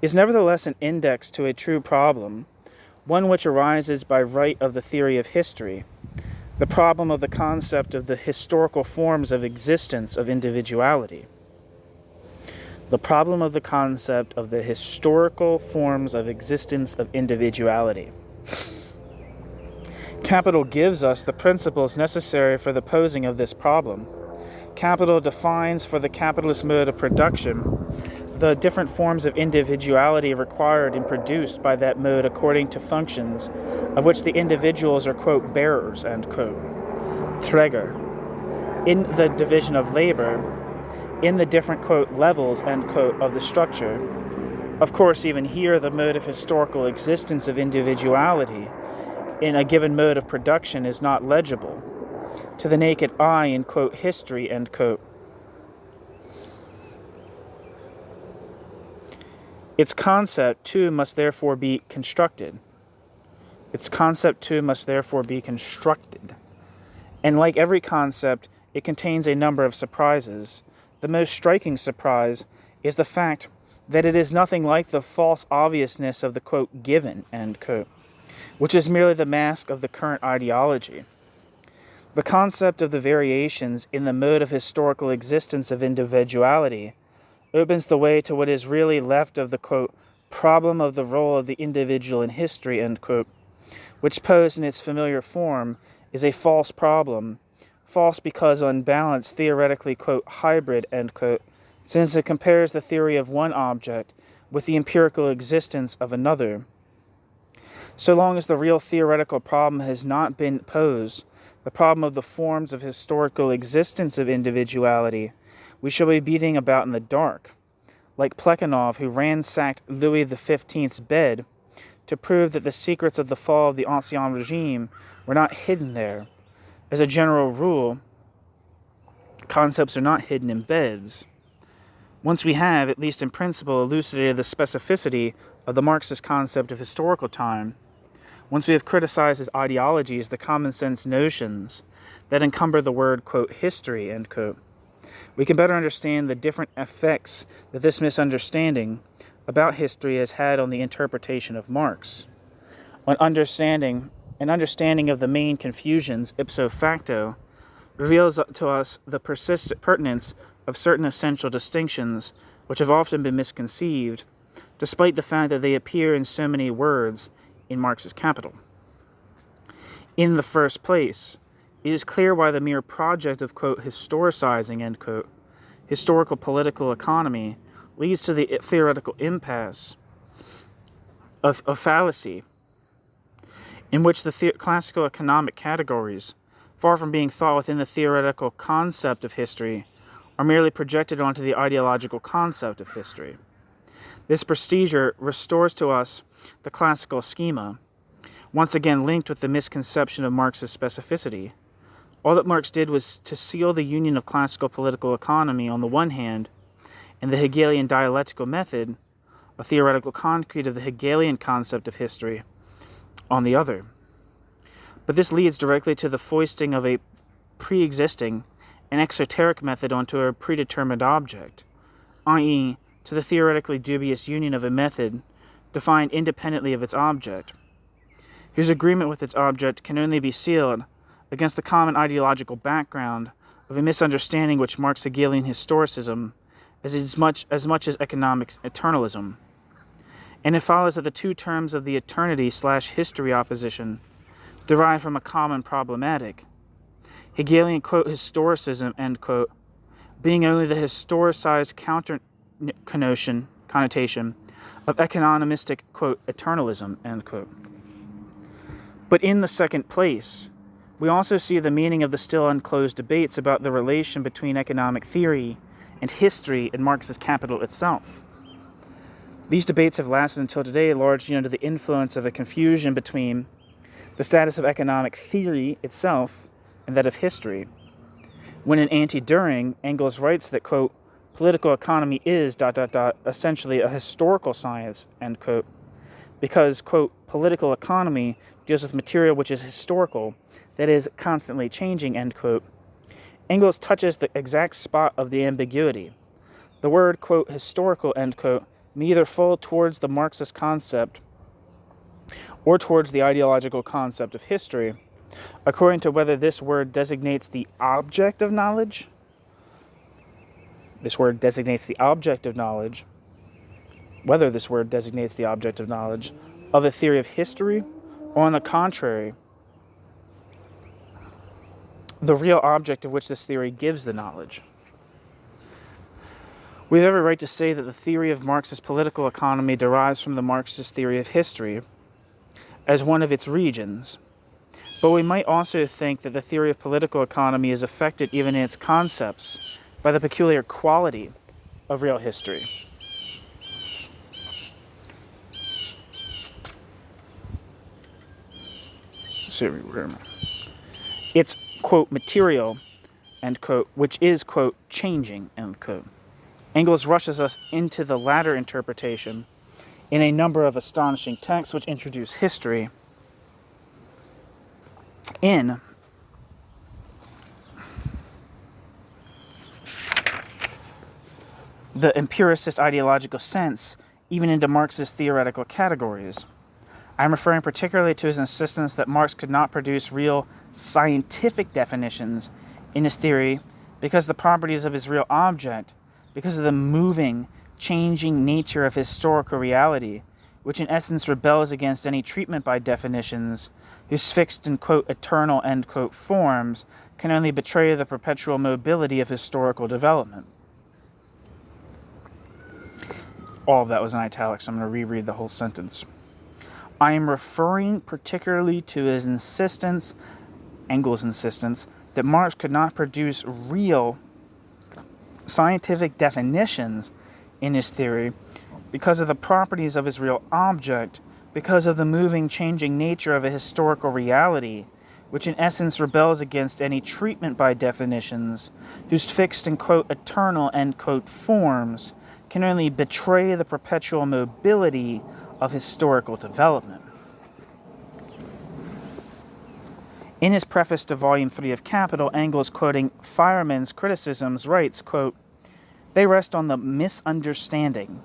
is nevertheless an index to a true problem, one which arises by right of the theory of history, the problem of the concept of the historical forms of existence of individuality. The problem of the concept of the historical forms of existence of individuality. Capital gives us the principles necessary for the posing of this problem. Capital defines for the capitalist mode of production the different forms of individuality required and produced by that mode according to functions of which the individuals are, quote, bearers, end quote, Träger, in the division of labor, in the different, quote, levels, end quote, of the structure. Of course, even here, the mode of historical existence of individuality in a given mode of production is not legible to the naked eye in, quote, history, end quote. Its concept, too, must therefore be constructed. And like every concept, it contains a number of surprises. The most striking surprise is the fact that it is nothing like the false obviousness of the, quote, given, end quote, which is merely the mask of the current ideology. The concept of the variations in the mode of historical existence of individuality opens the way to what is really left of the, quote, problem of the role of the individual in history, end quote, which posed in its familiar form is a false problem, false because on balance theoretically, quote, hybrid, end quote, since it compares the theory of one object with the empirical existence of another. So long as the real theoretical problem has not been posed, the problem of the forms of historical existence of individuality, we shall be beating about in the dark, like Plekhanov, who ransacked Louis XV's bed to prove that the secrets of the fall of the Ancien Regime were not hidden there. As a general rule, concepts are not hidden in beds. Once we have, at least in principle, elucidated the specificity of the Marxist concept of historical time, once we have criticized his ideologies, the common-sense notions that encumber the word, quote, history, end quote, we can better understand the different effects that this misunderstanding about history has had on the interpretation of Marx. An understanding of the main confusions ipso facto reveals to us the persistent pertinence of certain essential distinctions which have often been misconceived, despite the fact that they appear in so many words in Marx's Capital. In the first place, it is clear why the mere project of, quote, historicizing, end quote, historical political economy leads to the theoretical impasse of fallacy, in which the classical economic categories, far from being thought within the theoretical concept of history, are merely projected onto the ideological concept of history. This procedure restores to us the classical schema, once again linked with the misconception of Marx's specificity. All that Marx did was to seal the union of classical political economy on the one hand and the Hegelian dialectical method, a theoretical concrete of the Hegelian concept of history, on the other. But this leads directly to the foisting of a pre-existing and exoteric method onto a predetermined object, i.e., to the theoretically dubious union of a method defined independently of its object, whose agreement with its object can only be sealed against the common ideological background of a misunderstanding which marks Hegelian historicism as much as economic eternalism. And it follows that the two terms of the eternity/history opposition derive from a common problematic. Hegelian, quote, historicism, end quote, being only the historicized connotation of economistic, quote, eternalism, end quote. But in the second place, we also see the meaning of the still unclosed debates about the relation between economic theory and history in Marx's Capital itself. These debates have lasted until today, largely under the influence of a confusion between the status of economic theory itself and that of history. When in Anti-Düring, Engels writes that, quote, political economy is, essentially a historical science, end quote, because, quote, political economy deals with material which is historical, that is, constantly changing, end quote. Engels touches the exact spot of the ambiguity. The word, quote, historical, end quote, may either fall towards the Marxist concept or towards the ideological concept of history, according to whether this word designates the object of knowledge. Whether this word designates the object of knowledge of a theory of history, or on the contrary, the real object of which this theory gives the knowledge. We have every right to say that the theory of Marxist political economy derives from the Marxist theory of history as one of its regions. But we might also think that the theory of political economy is affected even in its concepts by the peculiar quality of real history. It's, quote, material, end quote, which is, quote, changing, end quote. Engels rushes us into the latter interpretation in a number of astonishing texts which introduce history in the empiricist ideological sense, even into Marxist theoretical categories. I am referring particularly to his insistence that Marx could not produce real scientific definitions in his theory because the properties of his real object, because of the moving, changing nature of historical reality, which in essence rebels against any treatment by definitions, whose fixed and, quote, eternal, end quote, forms can only betray the perpetual mobility of historical development. All of that was in italics, so I'm going to reread the whole sentence. I am referring particularly to his insistence, Engels' insistence, that Marx could not produce real scientific definitions in his theory because of the properties of his real object, because of the moving, changing nature of a historical reality, which in essence rebels against any treatment by definitions, whose fixed and, quote, eternal, end quote, forms can only betray the perpetual mobility of historical development. In his preface to Volume 3 of Capital, Engels, quoting Feyerman's criticisms, writes, quote, they rest on the misunderstanding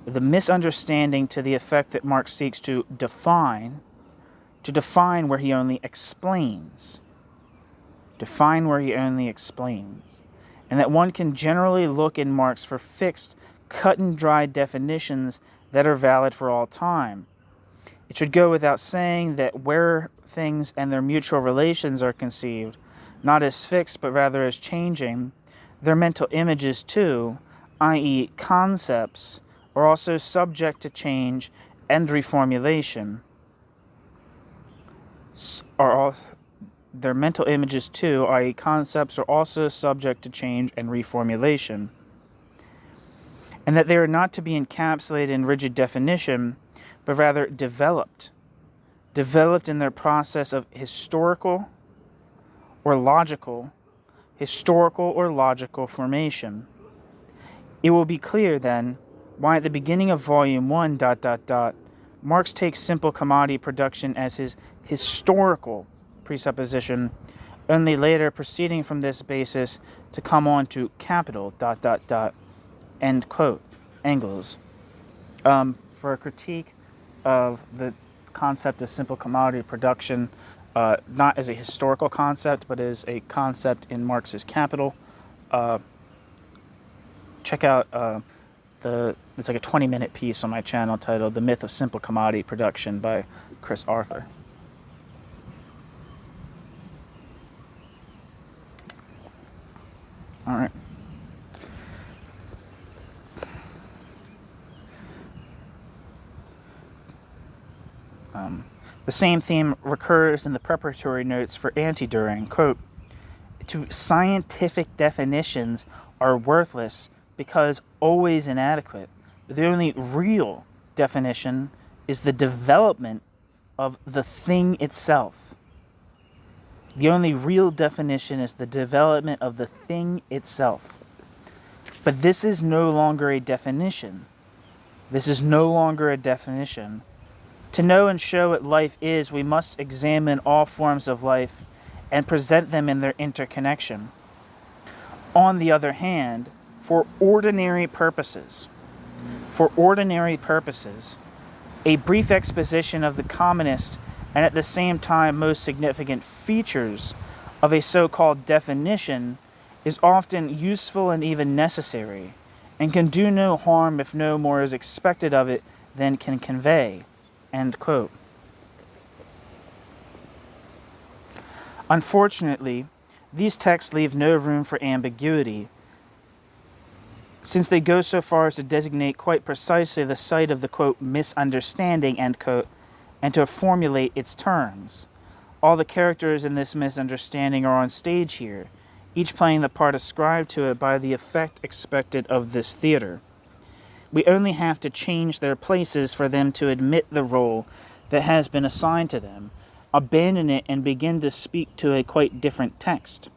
to the effect that Marx seeks to define where he only explains. And that one can generally look in Marx for fixed, cut-and-dried definitions that are valid for all time. It should go without saying that where things and their mutual relations are conceived, not as fixed but rather as changing, their mental images too, i.e. concepts, are also subject to change and reformulation. Their mental images too, i.e. concepts, are also subject to change and reformulation. And that they are not to be encapsulated in rigid definition, but rather developed in their process of historical or logical formation. It will be clear, then, why at the beginning of Volume 1, Marx takes simple commodity production as his historical presupposition, only later proceeding from this basis to come on to capital ... End quote. Engels. For a critique of the concept of simple commodity production, not as a historical concept, but as a concept in Marx's Capital, check out it's like a 20-minute piece on my channel titled "The Myth of Simple Commodity Production" by Chris Arthur. All right. The same theme recurs in the preparatory notes for Anti-Düring. Quote, "To scientific definitions are worthless because always inadequate. The only real definition is the development of the thing itself." The only real definition is the development of the thing itself. But this is no longer a definition. This is no longer a definition. To know and show what life is, we must examine all forms of life and present them in their interconnection. On the other hand, for ordinary purposes, a brief exposition of the commonest and at the same time most significant features of a so-called definition is often useful and even necessary, and can do no harm if no more is expected of it than can convey. End quote. Unfortunately, these texts leave no room for ambiguity, since they go so far as to designate quite precisely the site of the, quote, misunderstanding, end quote, and to formulate its terms. All the characters in this misunderstanding are on stage here, each playing the part ascribed to it by the effect expected of this theater. We only have to change their places for them to admit the role that has been assigned to them, abandon it, and begin to speak to a quite different text.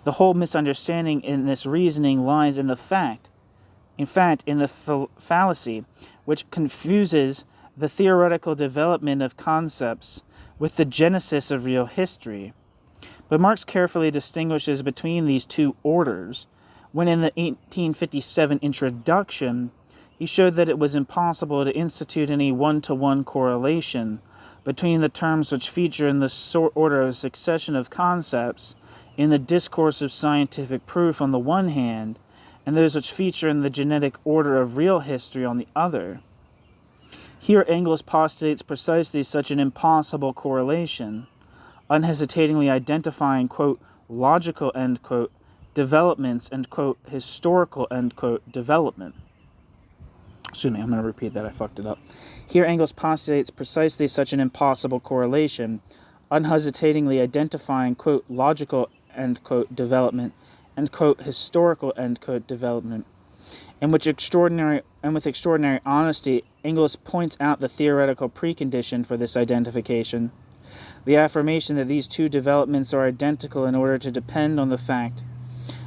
The whole misunderstanding in this reasoning lies in the fallacy which confuses the theoretical development of concepts with the genesis of real history. But Marx carefully distinguishes between these two orders, when in the 1857 introduction, he showed that it was impossible to institute any one-to-one correlation between the terms which feature in the order of succession of concepts in the discourse of scientific proof on the one hand, and those which feature in the genetic order of real history on the other. Here Engels postulates precisely such an impossible correlation, unhesitatingly identifying, quote, logical, end quote, developments, and, quote, historical, end quote, development. Excuse me, I'm going to repeat that, I fucked it up. Here Engels postulates precisely such an impossible correlation, unhesitatingly identifying, quote, logical, end quote, development, and, quote, historical, end quote, development. And with extraordinary honesty, Engels points out the theoretical precondition for this identification, the affirmation that these two developments are identical in order to depend on the fact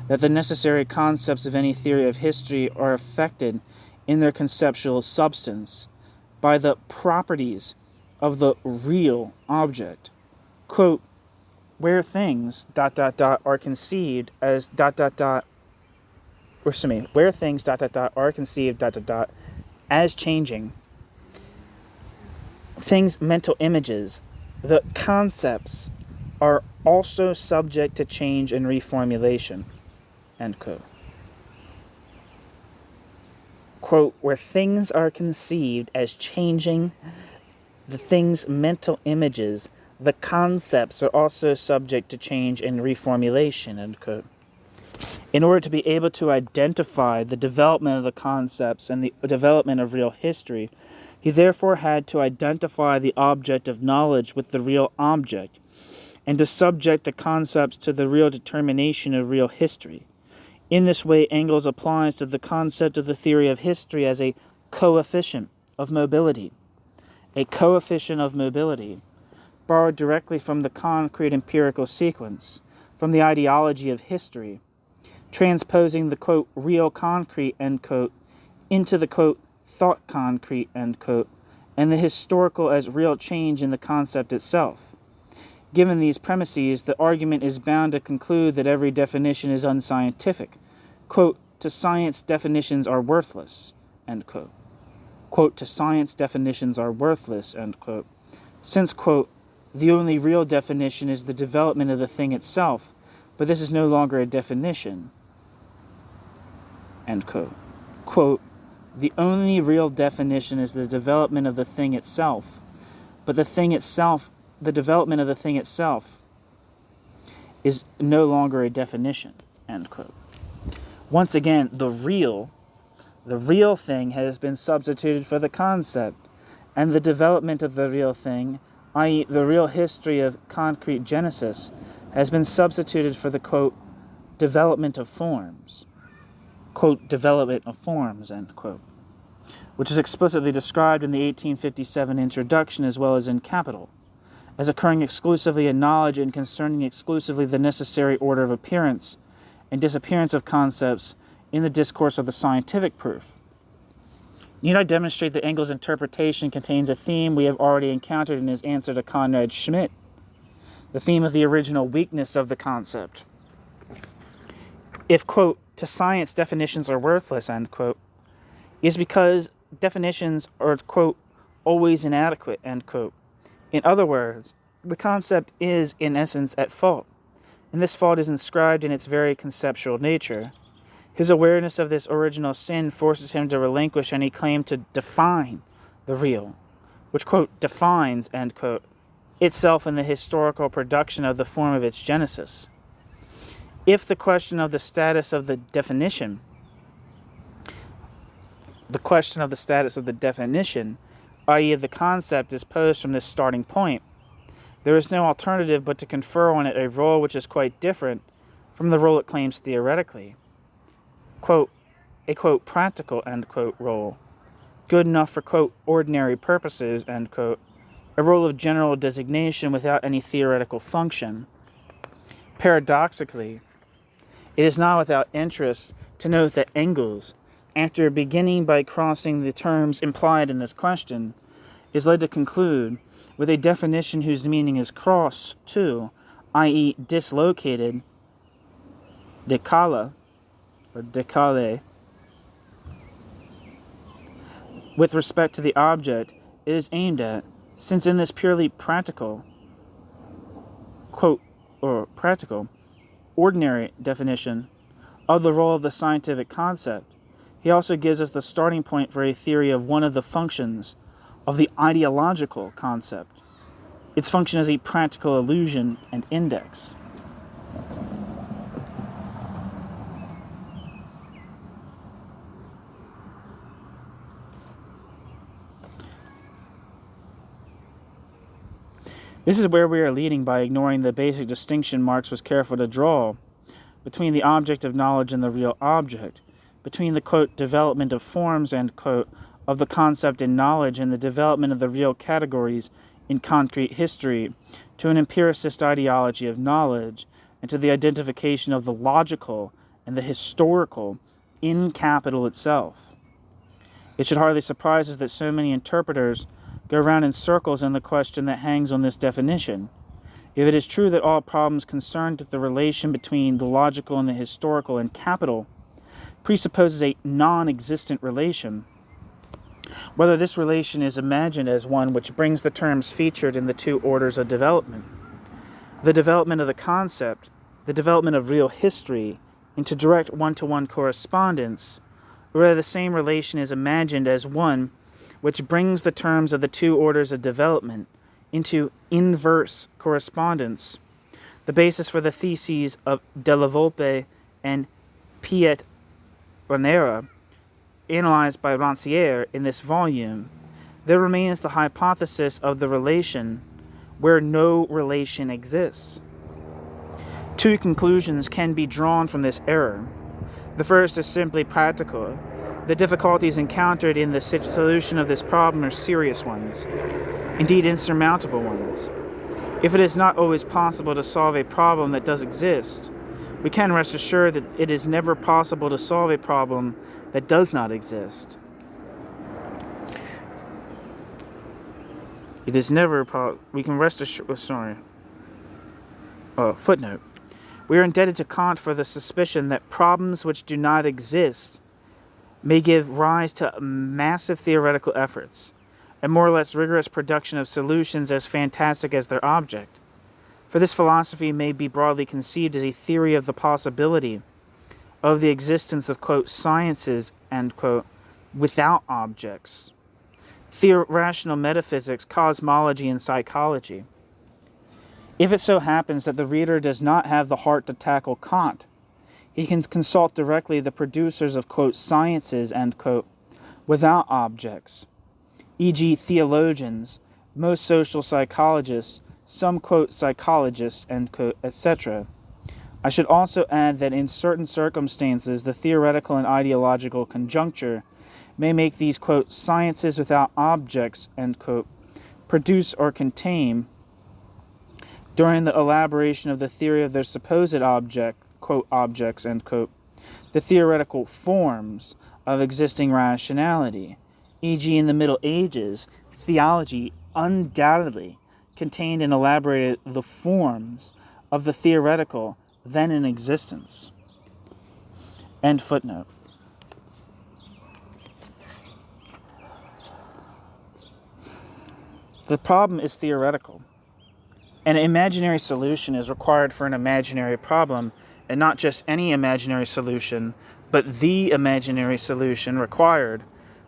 that the necessary concepts of any theory of history are affected in their conceptual substance by the properties of the real object. Quote, where things ... are conceived as ... where things ... are conceived ... as changing, things mental images, the concepts are also subject to change and reformulation. End quote. Quote, where things are conceived as changing, the things mental images, the concepts are also subject to change and reformulation, end quote. In order to be able to identify the development of the concepts and the development of real history, he therefore had to identify the object of knowledge with the real object, and to subject the concepts to the real determination of real history. In this way, Engels applies to the concept of the theory of history as a coefficient of mobility. A coefficient of mobility, borrowed directly from the concrete empirical sequence, from the ideology of history, transposing the, quote, real concrete, end quote, into the, quote, thought concrete, end quote, and the historical as real change in the concept itself. Given these premises, the argument is bound to conclude that every definition is unscientific. Quote, to science definitions are worthless, end quote. Quote, to science definitions are worthless, end quote. Since, quote, the only real definition is the development of the thing itself, but this is no longer a definition, end quote. Quote, the only real definition is the development of the thing itself, but the development of the thing itself is no longer a definition, end quote. Once again, the real thing has been substituted for the concept, and the development of the real thing, i.e. the real history of concrete genesis, has been substituted for the, quote, development of forms, quote, development of forms, end quote, which is explicitly described in the 1857 introduction as well as in Capital, as occurring exclusively in knowledge and concerning exclusively the necessary order of appearance and disappearance of concepts in the discourse of the scientific proof. Need I demonstrate that Engels' interpretation contains a theme we have already encountered in his answer to Conrad Schmidt, the theme of the original weakness of the concept. If, quote, to science definitions are worthless, end quote, is because definitions are, quote, always inadequate, end quote. In other words, the concept is, in essence, at fault, and this fault is inscribed in its very conceptual nature. His awareness of this original sin forces him to relinquish any claim to define the real, which, quote, defines, end quote, itself in the historical production of the form of its genesis. If the question of the status of the definition, i.e. the concept, is posed from this starting point, there is no alternative but to confer on it a role which is quite different from the role it claims theoretically. Quote, a, quote, practical, end quote, role, good enough for, quote, ordinary purposes, end quote, a role of general designation without any theoretical function. Paradoxically, it is not without interest to note that Engels, after beginning by crossing the terms implied in this question, is led to conclude with a definition whose meaning is crossed too, i.e. dislocated, decala, or decale, with respect to the object it is aimed at, since in this purely practical, quote, or practical, ordinary definition of the role of the scientific concept, he also gives us the starting point for a theory of one of the functions of the ideological concept, its function as a practical illusion and index. This is where we are leading by ignoring the basic distinction Marx was careful to draw between the object of knowledge and the real object, between the, quote, development of forms, end quote, of the concept in knowledge and the development of the real categories in concrete history, to an empiricist ideology of knowledge, and to the identification of the logical and the historical in capital itself. It should hardly surprise us that so many interpreters go round in circles in the question that hangs on this definition. If it is true that all problems concerned with the relation between the logical and the historical in capital presupposes a non-existent relation, whether this relation is imagined as one which brings the terms featured in the two orders of development, the development of the concept, the development of real history, into direct one-to-one correspondence, or whether the same relation is imagined as one which brings the terms of the two orders of development into inverse correspondence, the basis for the theses of Della Volpe and Pietranera, analyzed by Rancière in this volume, there remains the hypothesis of the relation where no relation exists. Two conclusions can be drawn from this error. The first is simply practical. The difficulties encountered in the solution of this problem are serious ones, indeed insurmountable ones. If it is not always possible to solve a problem that does exist, we can rest assured that it is never possible to solve a problem that does not exist. It is never we can rest assured, Footnote. We are indebted to Kant for the suspicion that problems which do not exist may give rise to massive theoretical efforts, a more or less rigorous production of solutions as fantastic as their object. For this philosophy may be broadly conceived as a theory of the possibility of the existence of, quote, sciences, end quote, without objects, rational metaphysics, cosmology, and psychology. If it so happens that the reader does not have the heart to tackle Kant, he can consult directly the producers of, quote, sciences, end quote, without objects, e.g. theologians, most social psychologists, some, quote, psychologists, end quote, etc. I should also add that in certain circumstances, the theoretical and ideological conjuncture may make these, quote, sciences without objects, end quote, produce or contain, during the elaboration of the theory of their supposed object, quote, objects, end quote, the theoretical forms of existing rationality. E.g., in the Middle Ages, theology undoubtedly contained and elaborated the forms of the theoretical then in existence. End footnote. The problem is theoretical. An imaginary solution is required for an imaginary problem, and not just any imaginary solution, but the imaginary solution required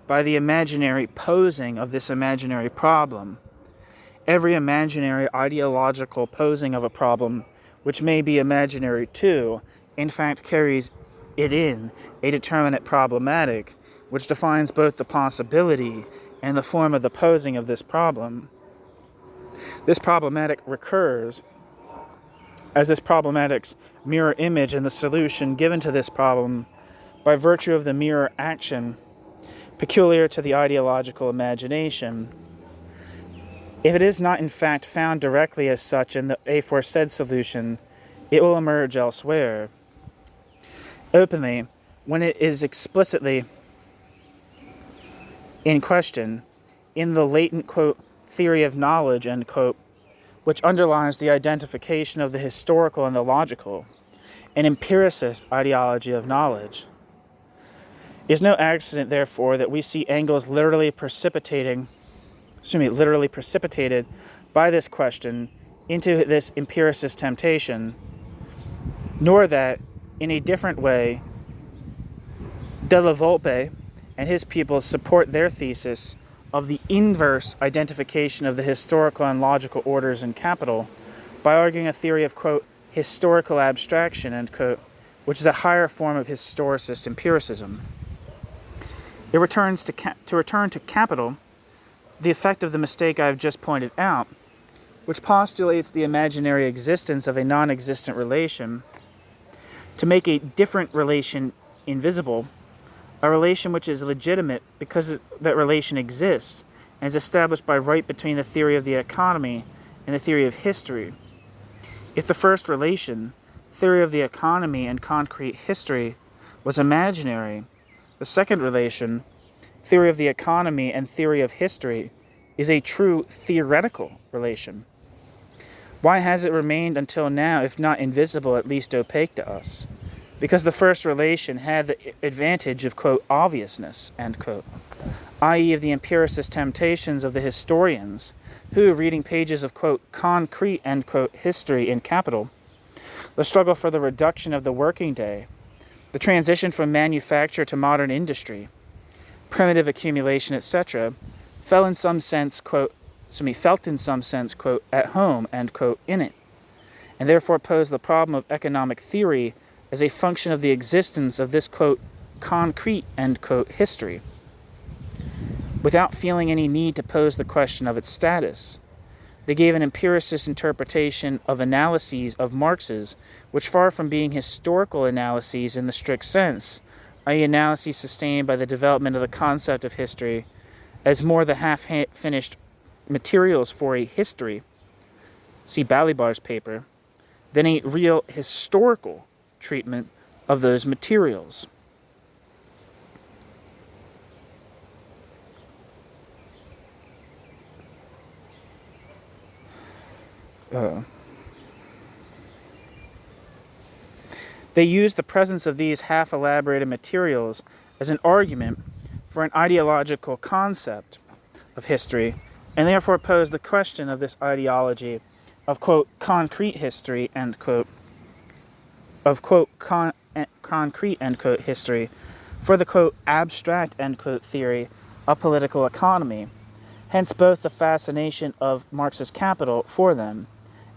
by the imaginary posing of this imaginary problem. Every imaginary ideological posing of a problem, which may be imaginary too, in fact carries it in a determinate problematic, which defines both the possibility and the form of the posing of this problem. This problematic recurs as this problematic's mirror image in the solution given to this problem by virtue of the mirror action peculiar to the ideological imagination. If it is not in fact found directly as such in the aforesaid solution, it will emerge elsewhere. Openly, when it is explicitly in question, in the latent, quote, theory of knowledge, end quote, which underlies the identification of the historical and the logical, an empiricist ideology of knowledge. It is no accident, therefore, that we see Engels literally precipitated by this question into this empiricist temptation, nor that, in a different way, De la Volpe and his pupils support their thesis of the inverse identification of the historical and logical orders in capital by arguing a theory of, quote, historical abstraction, end quote, which is a higher form of historicist empiricism. It returns to return to capital, the effect of the mistake I have just pointed out, which postulates the imaginary existence of a non-existent relation, to make a different relation invisible, a relation which is legitimate because that relation exists and is established by right between the theory of the economy and the theory of history. If the first relation, theory of the economy and concrete history, was imaginary, the second relation, theory of the economy and theory of history, is a true theoretical relation. Why has it remained until now, if not invisible, at least opaque to us? Because the first relation had the advantage of, quote, obviousness, end quote, i.e. of the empiricist temptations of the historians, who, reading pages of, quote, concrete, end quote, history in capital, the struggle for the reduction of the working day, the transition from manufacture to modern industry, primitive accumulation, etc., felt in some sense, quote, at home, end quote, in it, and therefore posed the problem of economic theory as a function of the existence of this, quote, concrete, end quote, history, without feeling any need to pose the question of its status. They gave an empiricist interpretation of analyses of Marx's, which, far from being historical analyses in the strict sense, i.e. analyses sustained by the development of the concept of history, as more the half-finished materials for a history, see Balibar's paper, than a real historical treatment of those materials. They use the presence of these half-elaborated materials as an argument for an ideological concept of history, and therefore pose the question of this ideology of, quote, concrete history, end quote, of, quote, concrete, end quote, history for the, quote, abstract, end quote, theory of political economy. Hence both the fascination of Marx's Capital for them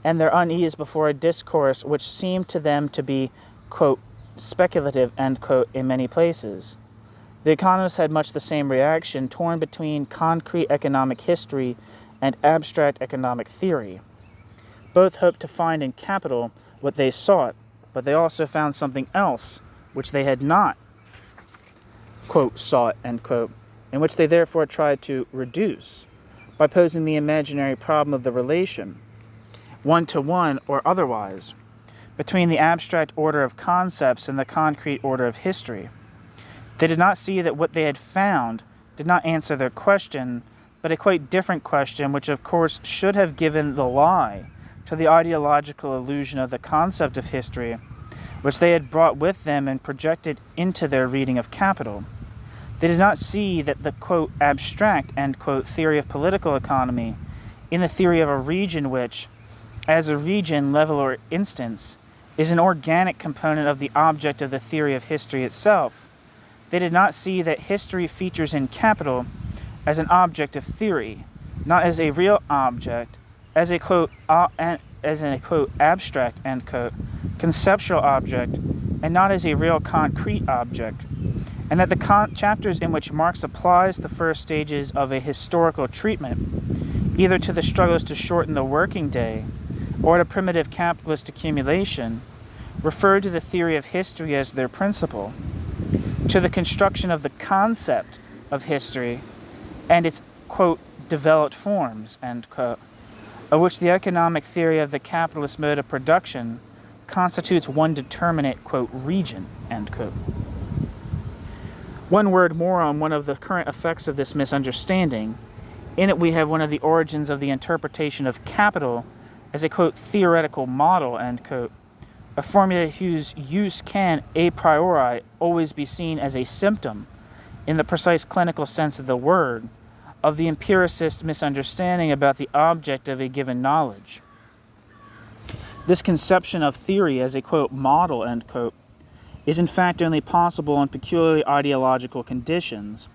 and their unease before a discourse which seemed to them to be, quote, speculative, end quote, in many places. The economists had much the same reaction, torn between concrete economic history and abstract economic theory. Both hoped to find in Capital what they sought, but they also found something else which they had not, quote, sought, end quote, and which they therefore tried to reduce by posing the imaginary problem of the relation, one-to-one or otherwise, between the abstract order of concepts and the concrete order of history. They did not see that what they had found did not answer their question, but a quite different question, which of course should have given the lie to the ideological illusion of the concept of history, which they had brought with them and projected into their reading of Capital. They did not see that the, quote, abstract, end quote, theory of political economy in the theory of a region which, as a region, level, or instance, is an organic component of the object of the theory of history itself. They did not see that history features in Capital as an object of theory, not as a real object, as a, quote, abstract, end quote, conceptual object, and not as a real concrete object, and that the chapters in which Marx applies the first stages of a historical treatment, either to the struggles to shorten the working day or to primitive capitalist accumulation, refer to the theory of history as their principle, to the construction of the concept of history and its, quote, developed forms, end quote, of which the economic theory of the capitalist mode of production constitutes one determinate, quote, region, end quote. One word more on one of the current effects of this misunderstanding. In it we have one of the origins of the interpretation of Capital as a, quote, theoretical model, end quote, a formula whose use can, a priori, always be seen as a symptom, in the precise clinical sense of the word, of the empiricist misunderstanding about the object of a given knowledge. This conception of theory as a, quote, model, end quote, is in fact only possible in peculiarly ideological conditions.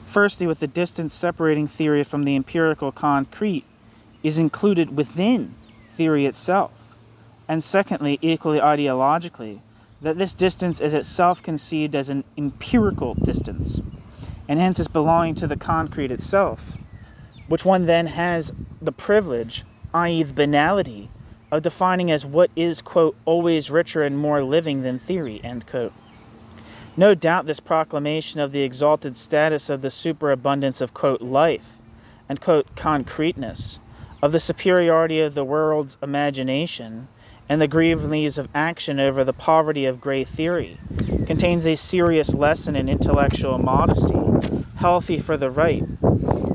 Firstly, with the distance separating theory from the empirical concrete is included within theory itself, and secondly, equally ideologically, that this distance is itself conceived as an empirical distance, and hence is belonging to the concrete itself, which one then has the privilege, i.e. the banality, of defining as what is, quote, always richer and more living than theory, end quote. No doubt this proclamation of the exalted status of the superabundance of, quote, life and, quote, concreteness, of the superiority of the world's imagination and the green leaves of action over the poverty of gray theory, contains a serious lesson in intellectual modesty, healthy for the right,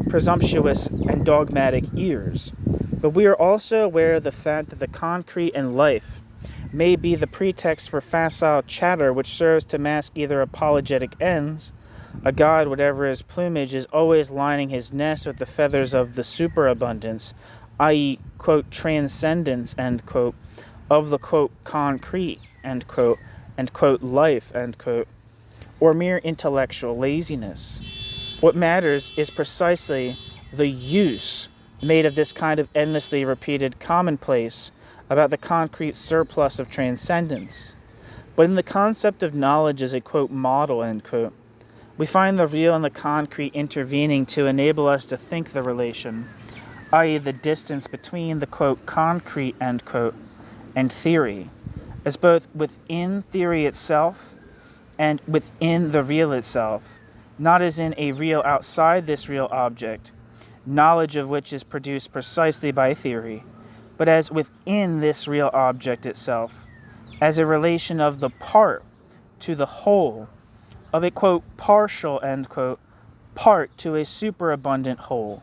presumptuous and dogmatic ears. But we are also aware of the fact that the concrete and life may be the pretext for facile chatter which serves to mask either apologetic ends, a god, whatever his plumage, is always lining his nest with the feathers of the superabundance, i.e., quote, transcendence, end quote, of the, quote, concrete, end quote, and, quote, life, end quote, or mere intellectual laziness. What matters is precisely the use made of this kind of endlessly repeated commonplace about the concrete surplus of transcendence. But in the concept of knowledge as a, quote, model, end quote, we find the real and the concrete intervening to enable us to think the relation, i.e. the distance between the, quote, concrete, end quote, and theory, as both within theory itself and within the real itself, not as in a real outside this real object, knowledge of which is produced precisely by theory, but as within this real object itself, as a relation of the part to the whole, of a, quote, partial, end quote, part to a superabundant whole.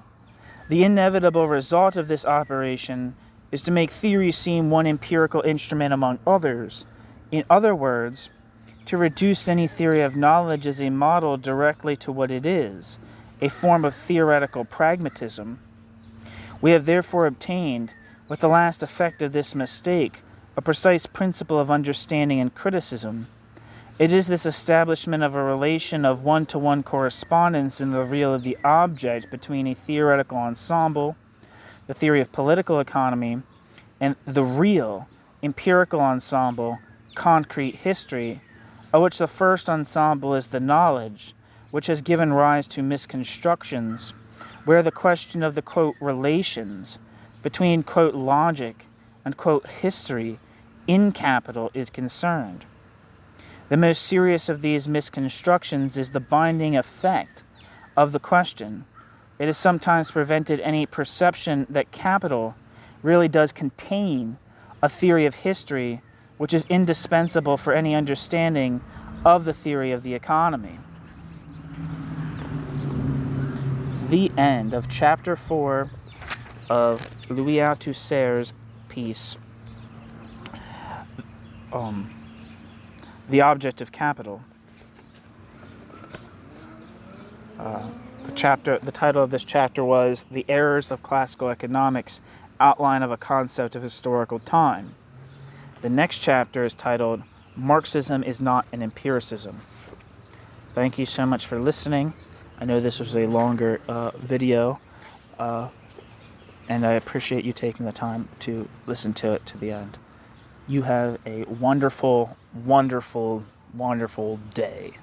The inevitable result of this operation is to make theory seem one empirical instrument among others, In other words, to reduce any theory of knowledge as a model directly to what it is, a form of theoretical pragmatism. We have therefore obtained, with the last effect of this mistake, a precise principle of understanding and criticism. It is this establishment of a relation of one-to-one correspondence in the real of the object between a theoretical ensemble, the theory of political economy, and the real, empirical ensemble, concrete history, of which the first ensemble is the knowledge, which has given rise to misconstructions, where the question of the, quote, relations between, quote, logic and, quote, history in capital is concerned. The most serious of these misconstructions is the binding effect of the question. It has sometimes prevented any perception that capital really does contain a theory of history which is indispensable for any understanding of the theory of the economy. The end of Chapter 4 of Louis Althusser's piece, The Object of Capital. The title of this chapter was The Errors of Classical Economics, Outline of a Concept of Historical Time. The next chapter is titled Marxism is Not an Empiricism. Thank you so much for listening. I know this was a longer video, and I appreciate you taking the time to listen to it to the end. You have a wonderful, wonderful, wonderful day.